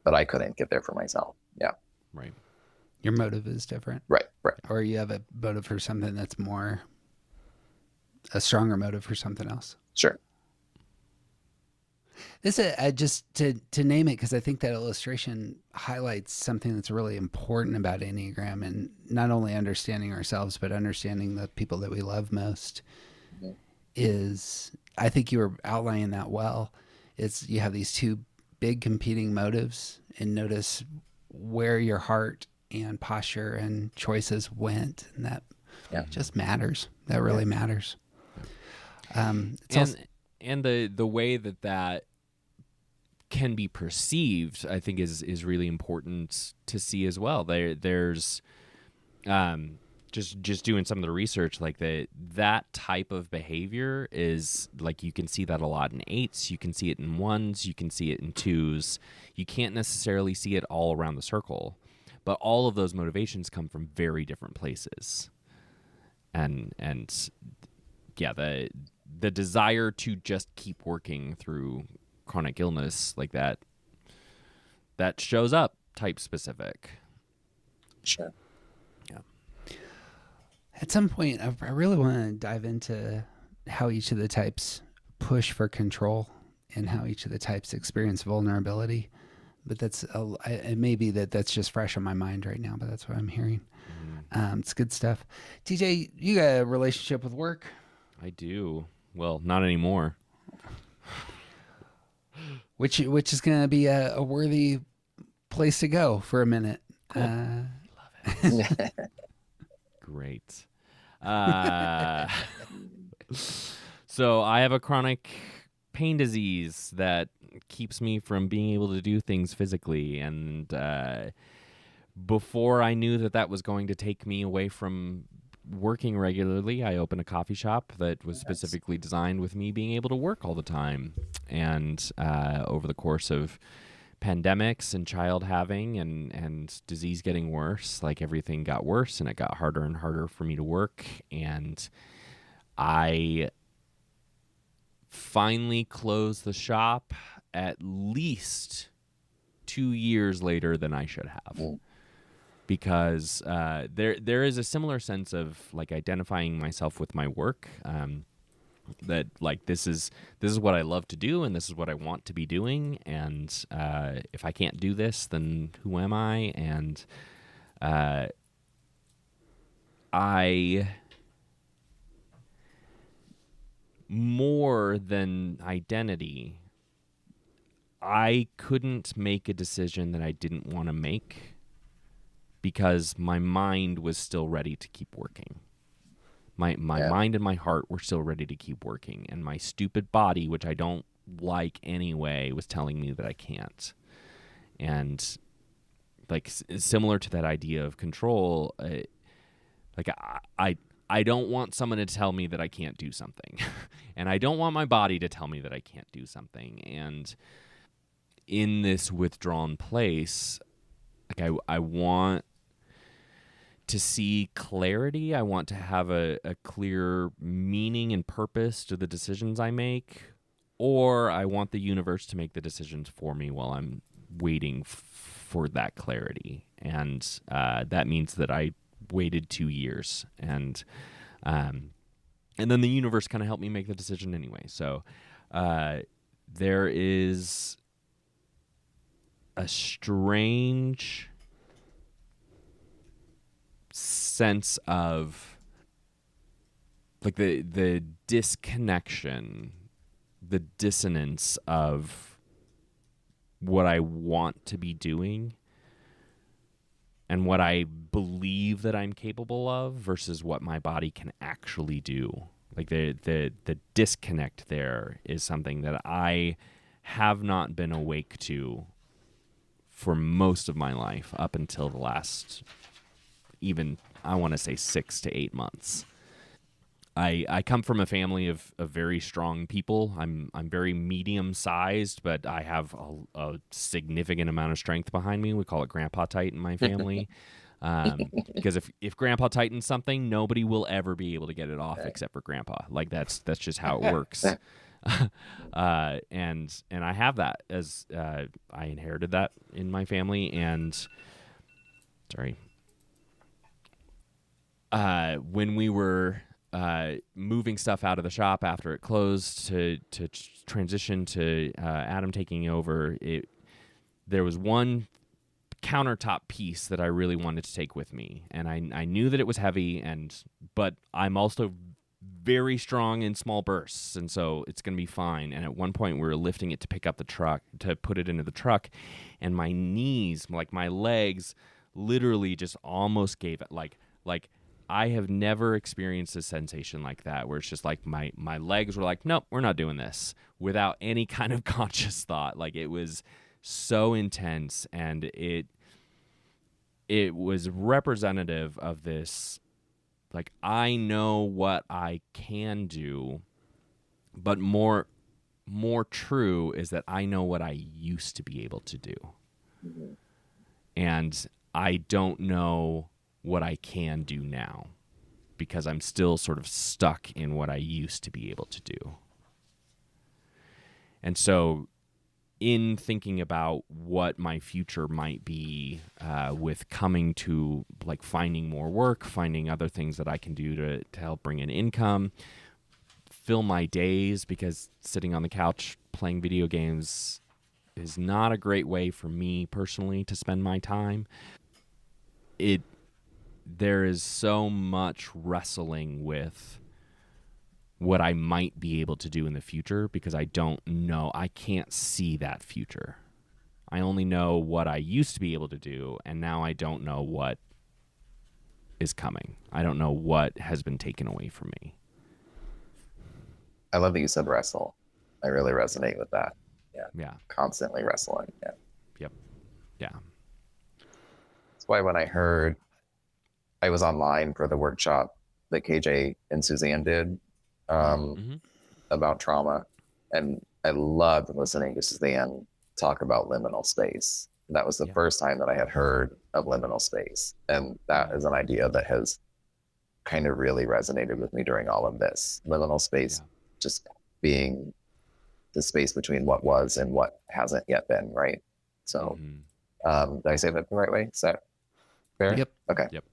I couldn't get there for myself. Yeah. Right. Your motive is different. Right. Or you have a motive for something that's more, a stronger motive for something else. Sure. This just to name it, because I think that illustration highlights something that's really important about Enneagram, and not only understanding ourselves, but understanding the people that we love most. Is, I think you were outlining that well. It's, you have these two big competing motives, and notice where your heart and posture and choices went, and that just matters. That really matters. And the way that can be perceived, I think is really important to see as well. There's just doing some of the research, like that type of behavior is like, you can see that a lot in 8s, you can see it in 1s, you can see it in 2s. You can't necessarily see it all around the circle, but all of those motivations come from very different places. And yeah, the desire to just keep working through chronic illness like that shows up type specific. Sure. Yeah. At some point, I really want to dive into how each of the types push for control and how each of the types experience vulnerability. But it may be that's just fresh on my mind right now, but that's what I'm hearing. It's good stuff. TJ, you got a relationship with work? I do. Well, not anymore. Which is going to be a worthy place to go for a minute. Cool. Great. So I have a chronic pain disease that keeps me from being able to do things physically. And before I knew that was going to take me away from working regularly, I opened a coffee shop that was specifically designed with me being able to work all the time. And over the course of pandemics and child having and disease getting worse, like everything got worse and it got harder and harder for me to work. And I finally closed the shop at least 2 years later than I should have. Because there is a similar sense of like identifying myself with my work, that like this is what I love to do and this is what I want to be doing, and if I can't do this, then who am I? And I, more than identity, I couldn't make a decision that I didn't want to make because my mind was still ready to keep working. My mind and my heart were still ready to keep working. And my stupid body, which I don't like anyway, was telling me that I can't. And like similar to that idea of control, like I don't want someone to tell me that I can't do something. And I don't want my body to tell me that I can't do something. And in this withdrawn place, like I want to see clarity. I want to have a clear meaning and purpose to the decisions I make, or I want the universe to make the decisions for me while I'm waiting for that clarity. And that means that I waited 2 years, and then the universe kind of helped me make the decision anyway. So there is a strange sense of like the disconnection, the dissonance of what I want to be doing and what I believe that I'm capable of versus what my body can actually do. Like the disconnect there is something that I have not been awake to for most of my life up until the last, even I want to say 6 to 8 months. I come from a family of very strong people. I'm very medium sized, but I have a significant amount of strength behind me. We call it Grandpa Tight in my family. Because if Grandpa tightens something, nobody will ever be able to get it off except for Grandpa. Like that's just how it works. And I have that as I inherited that in my family. And sorry. When we were moving stuff out of the shop after it closed to transition to Adam taking over, there was one countertop piece that I really wanted to take with me, and I knew that it was heavy, but I'm also very strong in small bursts, and so it's going to be fine. And at one point we were lifting it to pick up the truck, to put it into the truck, and my knees, like my legs, literally just almost gave it. Like I have never experienced a sensation like that, where it's just like my legs were like, nope, we're not doing this, without any kind of conscious thought. Like it was so intense, and it was representative of this, like, I know what I can do, but more true is that I know what I used to be able to do. Mm-hmm. And I don't know what I can do now, because I'm still sort of stuck in what I used to be able to do. And so in thinking about what my future might be, with coming to like finding more work, finding other things that I can do to help bring in income, fill my days, because sitting on the couch playing video games is not a great way for me personally to spend my time. There is so much wrestling with what I might be able to do in the future because I don't know. I can't see that future. I only know what I used to be able to do, and now I don't know what is coming. I don't know what has been taken away from me. I love that you said wrestle. I really resonate with that. Yeah. Yeah. Constantly wrestling. Yeah. Yep. Yeah. That's why when I heard, I was online for the workshop that KJ and Suzanne did about trauma. And I loved listening to Suzanne talk about liminal space. That was the first time that I had heard of liminal space. And that is an idea that has kind of really resonated with me during all of this. Liminal space just being the space between what was and what hasn't yet been, right? So did I say that the right way? Is that fair? Yep. Okay. Yep.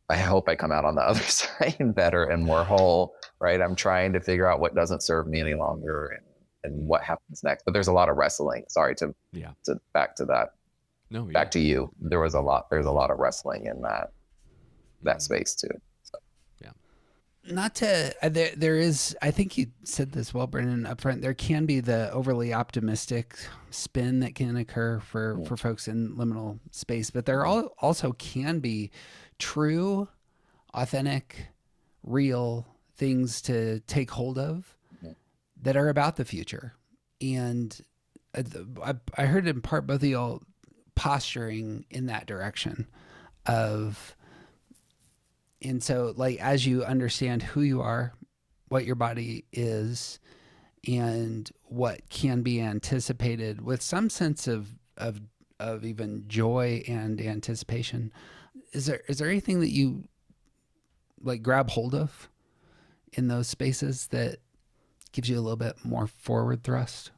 I hope I come out on the other side better and more whole, right? I'm trying to figure out what doesn't serve me any longer and what happens next. But there's a lot of wrestling. Sorry to back to that. No, yeah. Back to you. There's a lot of wrestling in that space too. So. Yeah. Not to there is, I think you said this well, Brenden, up front. There can be the overly optimistic spin that can occur for folks in liminal space, but there also can be true, authentic, real things to take hold of that are about the future. And I heard in part both of y'all posturing in that direction of, and so like, as you understand who you are, what your body is, and what can be anticipated with some sense of even joy and anticipation, is there anything that you like grab hold of in those spaces that gives you a little bit more forward thrust?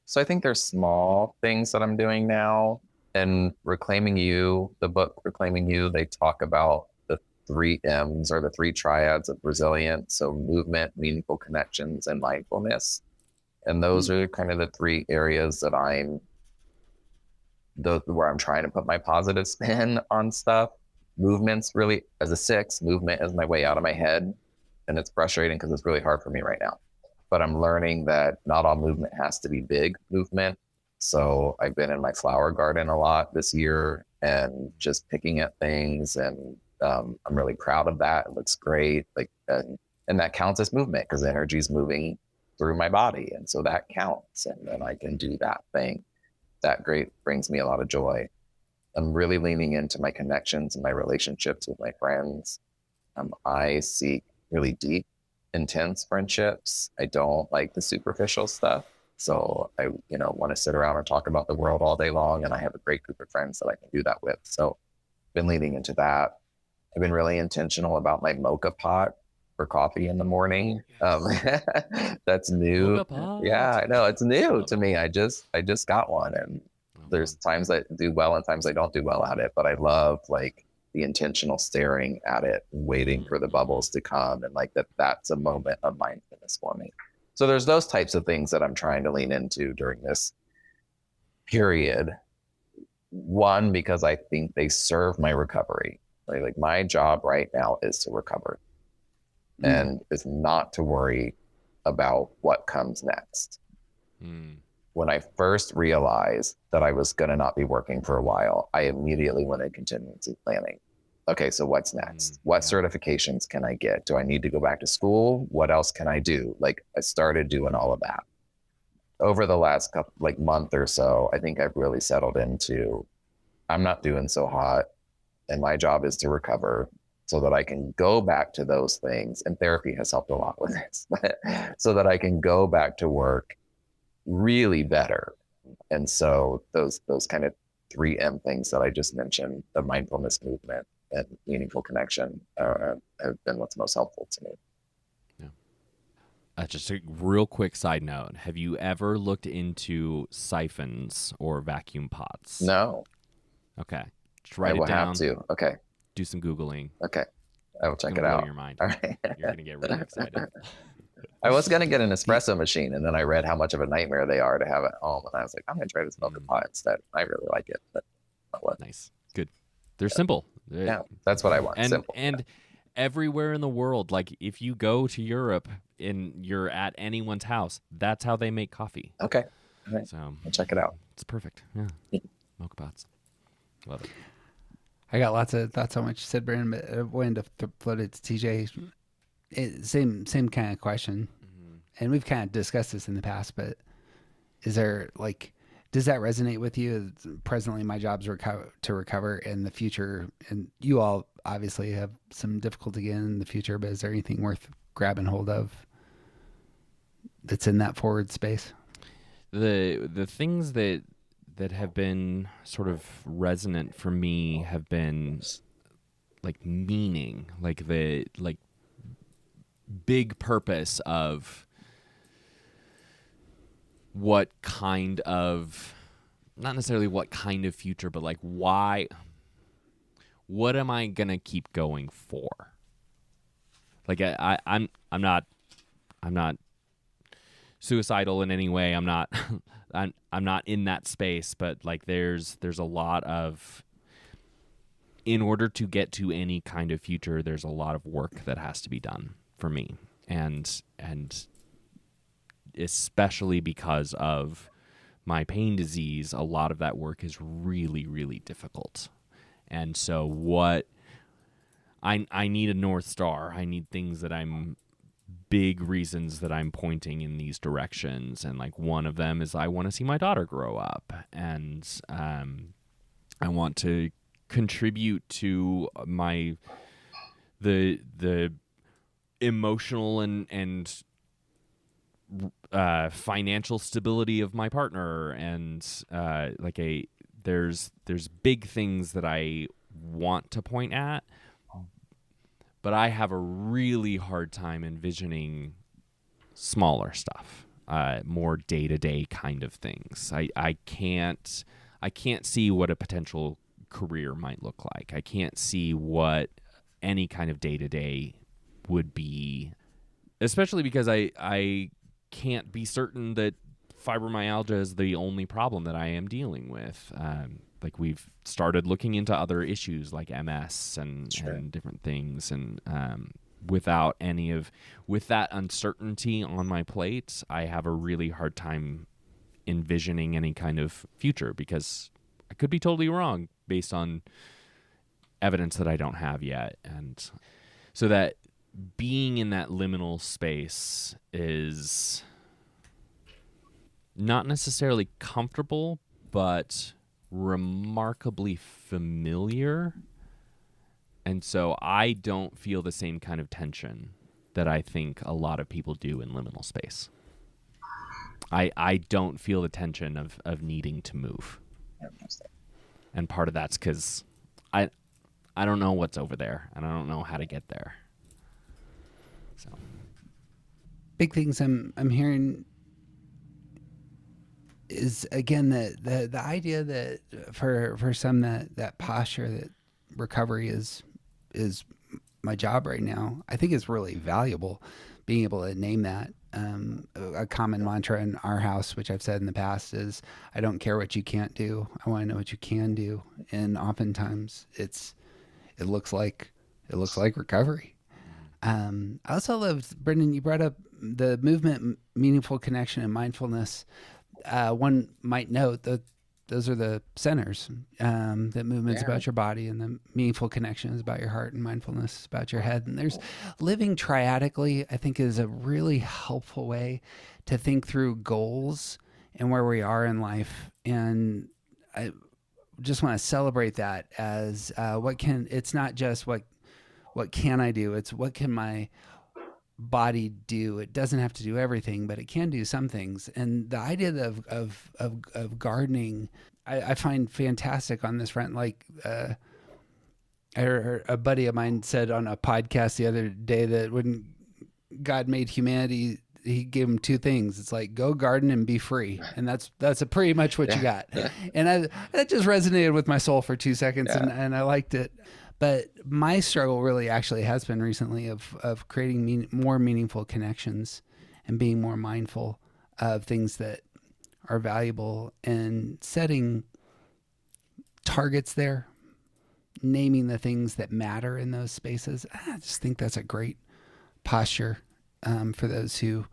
So I think there's small things that I'm doing now. And Reclaiming You, the book Reclaiming You, they talk about the 3 M's or the 3 triads of resilience. So movement, meaningful connections, and mindfulness. And those are kind of the 3 areas that where I'm trying to put my positive spin on stuff. Movement's really, as a 6, movement is my way out of my head. And it's frustrating because it's really hard for me right now. But I'm learning that not all movement has to be big movement. So I've been in my flower garden a lot this year and just picking at things. And I'm really proud of that. It looks great. And that counts as movement because energy is moving through my body. And so that counts. And then I can do that thing. That brings me a lot of joy. I'm really leaning into my connections and my relationships with my friends. I seek really deep, intense friendships. I don't like the superficial stuff. So I, want to sit around and talk about the world all day long. And I have a great group of friends that I can do that with. So I've been leaning into that. I've been really intentional about my mocha pot for coffee in the morning. That's new. Mocha pot. Yeah, I know it's new to me. I just got one, and there's times I do well and times I don't do well at it. But I love like the intentional staring at it, and waiting for the bubbles to come, and like that's a moment of mindfulness for me. So there's those types of things that I'm trying to lean into during this period. One, because I think they serve my recovery. Like my job right now is to recover, and is not to worry about what comes next. When I first realized that I was going to not be working for a while, I immediately went into contingency planning. Okay, so what's next? What certifications can I get? Do I need to go back to school? What else can I do? Like I started doing all of that. Over the last month or so, I think I've really settled into, I'm not doing so hot, and my job is to recover so that I can go back to those things. And therapy has helped a lot with this, so that I can go back to work really better. And so those kind of 3M things that I just mentioned, the mindfulness, movement, and meaningful connection have been what's most helpful to me. Just a real quick side note. Have you ever looked into siphons or vacuum pots? No. Okay. Just write it down. I will have to. Okay. Do some Googling. Okay. I will check it blow out. your mind. All right. You're going to get really excited. I was going to get an espresso machine, and then I read how much of a nightmare they are to have at home. And I was like, I'm going to try this mocha pot instead. I really like it. But Nice. Good. They're simple. Yeah, that's what I want. And, simple. And everywhere in the world. Like if you go to Europe and you're at anyone's house, that's how they make coffee. Okay. All right. So I'll check it out. it's perfect. Yeah. Mocha pots. Love it. I got lots of thoughts on what you said, Brenden, but I wanted to float it to TJ. Same kind of question. And we've kind of discussed this in the past, but is there does that resonate with you? Presently, my job's to recover in the future, and you all obviously have some difficulty again in the future, but is there anything worth grabbing hold of that's in that forward space? The things that have been sort of resonant for me have been like meaning, like the big purpose of what kind of, not necessarily what kind of future, but like why, what am I gonna keep going for? Like I'm not suicidal in any way. I'm not I'm not in that space, but like there's a lot of, in order to get to any kind of future, there's a lot of work that has to be done for me. And especially because of my pain disease, a lot of that work is really, really difficult. And so what I need a North Star. I need things that I'm big reasons that I'm pointing in these directions. And like one of them is I want to see my daughter grow up, and I want to contribute to the emotional and financial stability of my partner, and there's big things that I want to point at, but I have a really hard time envisioning smaller stuff, more day-to-day kind of things. I can't see what a potential career might look like. I can't see what any kind of day-to-day would be, especially because I can't be certain that fibromyalgia is the only problem that I am dealing with. Like we've started looking into other issues like MS and different things, and with that uncertainty on my plate, I have a really hard time envisioning any kind of future, because I could be totally wrong based on evidence that I don't have yet. And so that being in that liminal space is not necessarily comfortable, but remarkably familiar. And so I don't feel the same kind of tension that I think a lot of people do in liminal space. I don't feel the tension of needing to move. And part of that's because I don't know what's over there, and I don't know how to get there. So Big things I'm hearing is, again, the idea that for some that posture, that recovery is my job right now, I think is really valuable. Being able to name that. A common mantra in our house, which I've said in the past, is I don't care what you can't do. I want to know what you can do. And oftentimes it looks like recovery. I also loved, Brenden, you brought up the movement, meaningful connection, and mindfulness. One might note that those are the centers. That movement's about your body, and the meaningful connection is about your heart, and mindfulness is about your head. And there's living triadically, I think, is a really helpful way to think through goals and where we are in life. And I just want to celebrate that as it's not just what can I do? It's what can my body do? It doesn't have to do everything, but it can do some things. And the idea of gardening, I find fantastic on this front. Like I heard a buddy of mine said on a podcast the other day that when God made humanity, he gave him two things. It's like, go garden and be free. And that's pretty much what you got. And that just resonated with my soul for 2 seconds, and I liked it. But my struggle really actually has been recently of creating more meaningful connections and being more mindful of things that are valuable, and setting targets there, naming the things that matter in those spaces. I just think that's a great posture for those who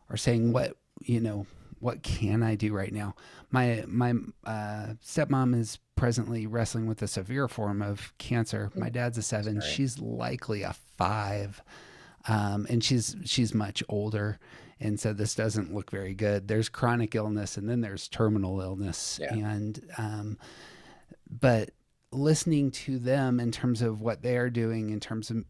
are saying, what can I do right now? My stepmom is presently wrestling with a severe form of cancer. My dad's a 7. Sorry. She's likely a 5. And she's much older. And so this doesn't look very good. There's chronic illness and then there's terminal illness. Yeah. And, but listening to them in terms of what they are doing, in terms of,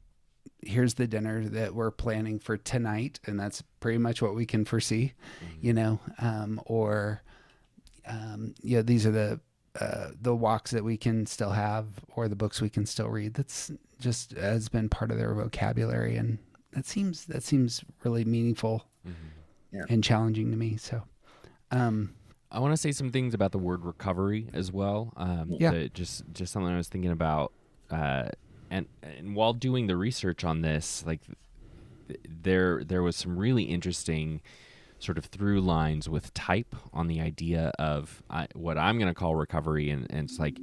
here's the dinner that we're planning for tonight, and that's pretty much what we can foresee, or these are the walks that we can still have, or the books we can still read. That's just has been part of their vocabulary, and that seems really meaningful and challenging to me. So, I want to say some things about the word recovery as well. Just something I was thinking about. And while doing the research on this, like there was some really interesting sort of through lines with type on the idea of what I'm going to call recovery, and it's like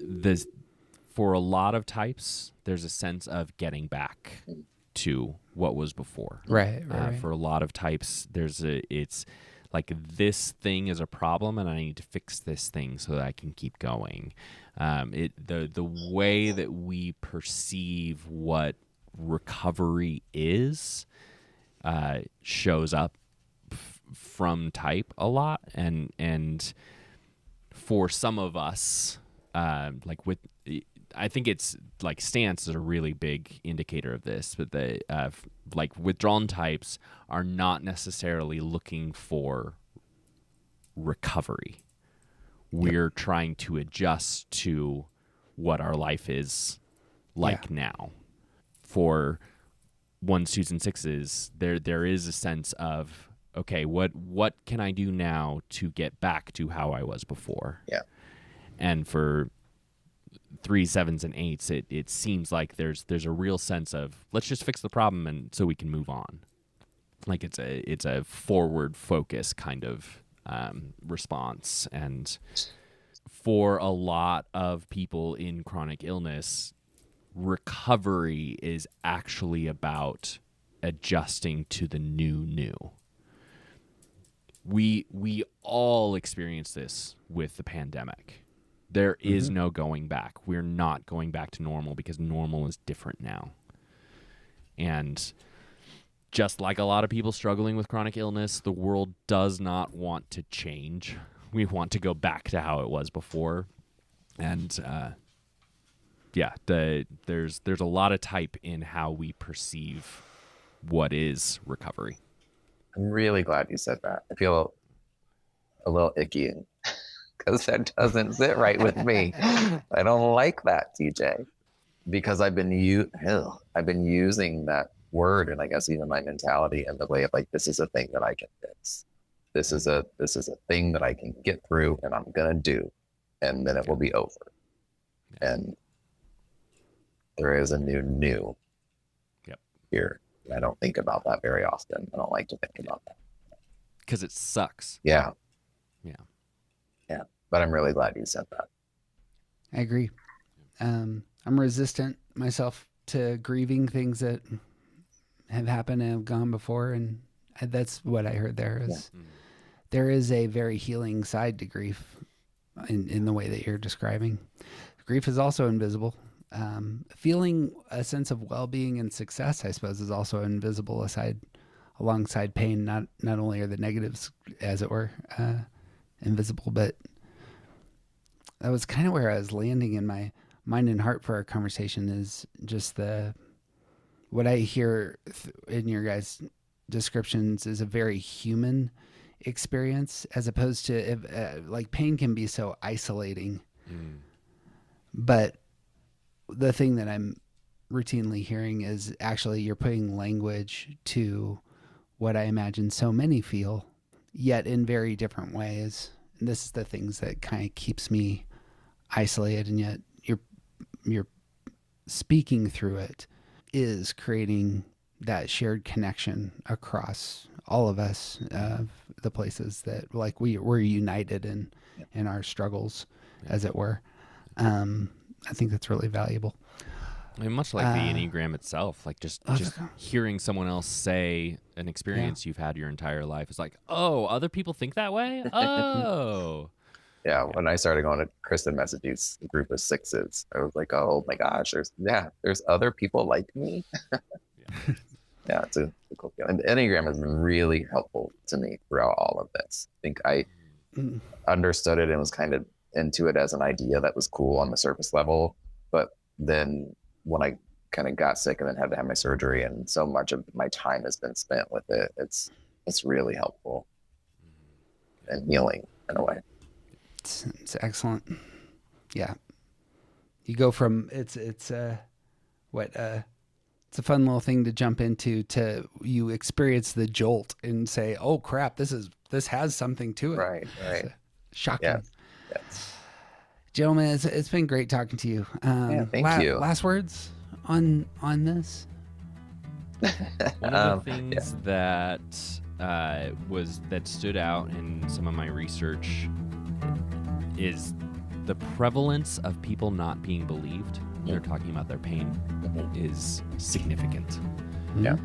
this for a lot of types. There's a sense of getting back to what was before. Right. For a lot of types, it's like this thing is a problem, and I need to fix this thing so that I can keep going. The way that we perceive what recovery is shows up from type a lot, and for some of us, I think it's like stance is a really big indicator of this, but like withdrawn types are not necessarily looking for recovery. We're trying to adjust to what our life is like now. For 1s, 2s, and 6s, there is a sense of, okay, what can I do now to get back to how I was before? Yeah. And for 3s, 7s, and 8s, it seems like there's a real sense of, let's just fix the problem and so we can move on. Like it's a forward focus kind of response. And for a lot of people in chronic illness, recovery is actually about adjusting to the new. We all experience this with the pandemic. There is no going back. We're not going back to normal because normal is different now. And just like a lot of people struggling with chronic illness, the world does not want to change. We want to go back to how it was before. And there's a lot of type in how we perceive what is recovery. I'm really glad you said that. I feel a little icky because that doesn't sit right with me. I don't like that, TJ, because I've been using that word, and I guess even my mentality in the way of like, this is a thing that I can fix. This is a thing that I can get through, and I'm gonna do, and then it will be over. And there is a new here. I don't think about that very often. I don't like to think about that because it sucks. Yeah. But I'm really glad you said that. I agree. I'm resistant myself to grieving things that have happened and have gone before, and that's what I heard there is there is a very healing side to grief in the way that you're describing. Grief is also invisible. Feeling a sense of well-being and success, I suppose, is also invisible alongside pain. Not only are the negatives, as it were, invisible, but that was kind of where I was landing in my mind and heart for our conversation, is just what I hear in your guys' descriptions is a very human experience, as opposed to like pain can be so isolating. But the thing that I'm routinely hearing is actually you're putting language to what I imagine so many feel, yet in very different ways. And this is the things that kind of keeps me isolated, and yet you're speaking through it is creating that shared connection across all of us, the places that like we're united in our struggles, as it were. I think that's really valuable. I mean, much like the Enneagram itself, like just hearing someone else say an experience you've had your entire life is like, oh, other people think that way? Oh. Yeah, when I started going to Kristen Message's group of sixes, I was like, oh my gosh, there's other people like me. Yeah, it's a cool feeling. The Enneagram has been really helpful to me throughout all of this. I think I understood it and was kind of into it as an idea that was cool on the surface level. But then when I kind of got sick and then had to have my surgery, and so much of my time has been spent with it, it's really helpful and healing in a way. It's excellent. Yeah. You go from it's a fun little thing to jump into to you experience the jolt and say, oh crap, this has something to it. Right. It's shocking. Yeah. Gentlemen, it's been great talking to you. Thank you. Last words on this? One of the things that stood out in some of my research is the prevalence of people not being believed when they're talking about their pain is significant. Yeah.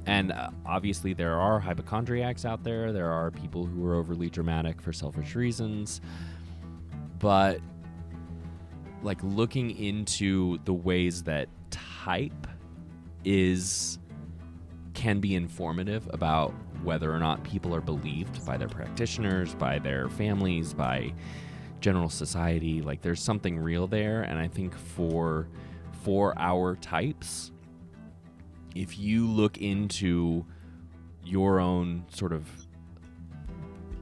And obviously there are hypochondriacs out there. There are people who are overly dramatic for selfish reasons. But like looking into the ways that type can be informative about whether or not people are believed by their practitioners, by their families, by general society. Like there's something real there. And I think for our types, if you look into your own sort of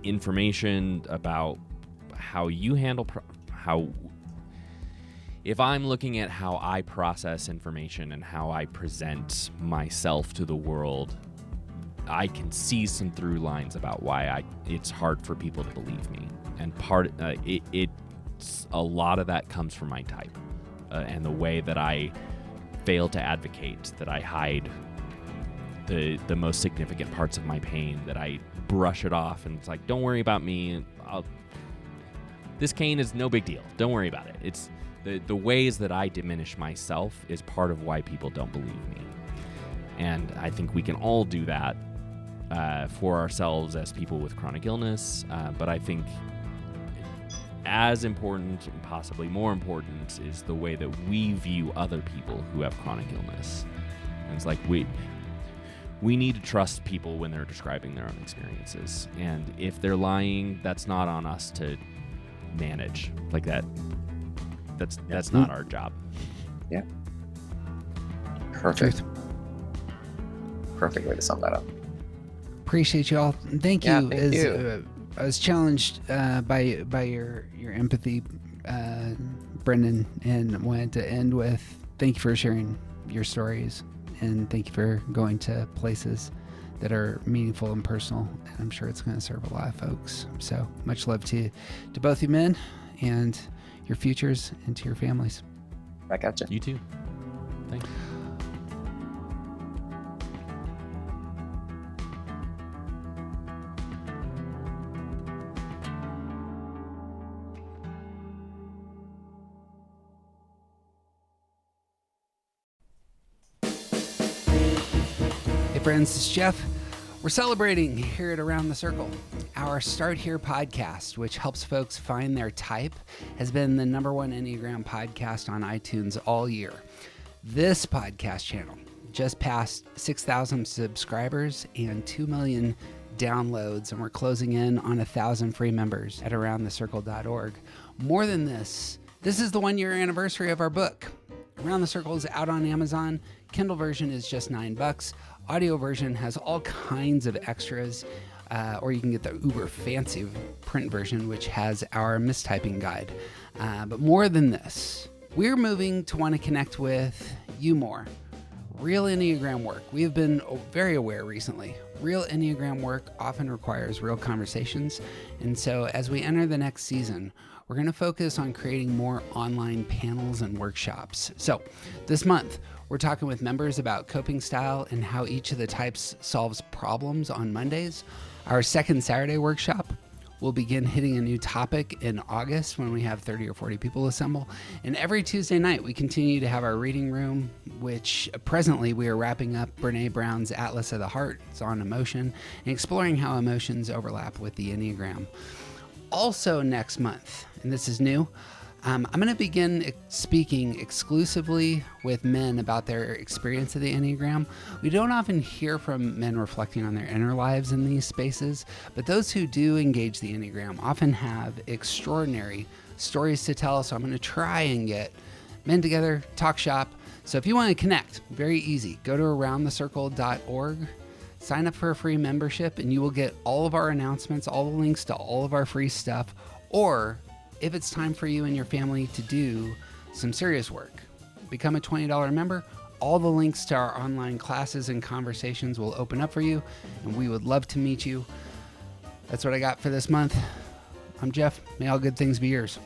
information about how you handle if I'm looking at how I process information and how I present myself to the world, I can see some through lines about why it's hard for people to believe me. And it's a lot of that comes from my type and the way that I fail to advocate, that I hide the most significant parts of my pain, that I brush it off and it's like, don't worry about me. This cane is no big deal. Don't worry about it. It's the ways that I diminish myself is part of why people don't believe me. And I think we can all do that for ourselves as people with chronic illness. But I think as important, and possibly more important, is the way that we view other people who have chronic illness. And it's like we need to trust people when they're describing their own experiences. And if they're lying, that's not on us to manage. Like that's not our job. Yeah. Perfect. Perfect way to sum that up. Appreciate you all. Thank you. Yeah, thank you. I was challenged by your empathy, Brenden, and wanted to end with thank you for sharing your stories, and thank you for going to places that are meaningful and personal. And I'm sure it's going to serve a lot of folks. So much love to both you men and your futures and to your families. I gotcha. You too. Thanks. Hey friends, it's Jeff. We're celebrating here at Around the Circle. Our Start Here podcast, which helps folks find their type, has been the #1 Enneagram podcast on iTunes all year. This podcast channel just passed 6,000 subscribers and 2 million downloads, and we're closing in on 1,000 free members at aroundthecircle.org. More than this is the 1-year anniversary of our book. Around the Circle is out on Amazon. Kindle version is just $9. Audio version has all kinds of extras, or you can get the uber fancy print version, which has our mistyping guide. But more than this, we're moving to want to connect with you more. Real Enneagram work. We have been very aware recently. Real Enneagram work often requires real conversations. And so as we enter the next season, we're going to focus on creating more online panels and workshops. So this month, we're talking with members about coping style and how each of the types solves problems on Mondays. Our second Saturday workshop, We'll begin hitting a new topic in August when we have 30 or 40 people assemble. And every Tuesday night, we continue to have our reading room, which presently we are wrapping up Brene Brown's Atlas of the Heart. It's on emotion and exploring how emotions overlap with the Enneagram. Also next month, and this is new, I'm going to begin speaking exclusively with men about their experience of the Enneagram. We don't often hear from men reflecting on their inner lives in these spaces, but those who do engage the Enneagram often have extraordinary stories to tell. So I'm going to try and get men together, talk shop. So if you want to connect, very easy. Go to aroundthecircle.org, sign up for a free membership, and you will get all of our announcements, all the links to all of our free stuff. Or if it's time for you and your family to do some serious work, become a $20 member. All the links to our online classes and conversations will open up for you, and we would love to meet you. That's what I got for this month. I'm Jeff. May all good things be yours.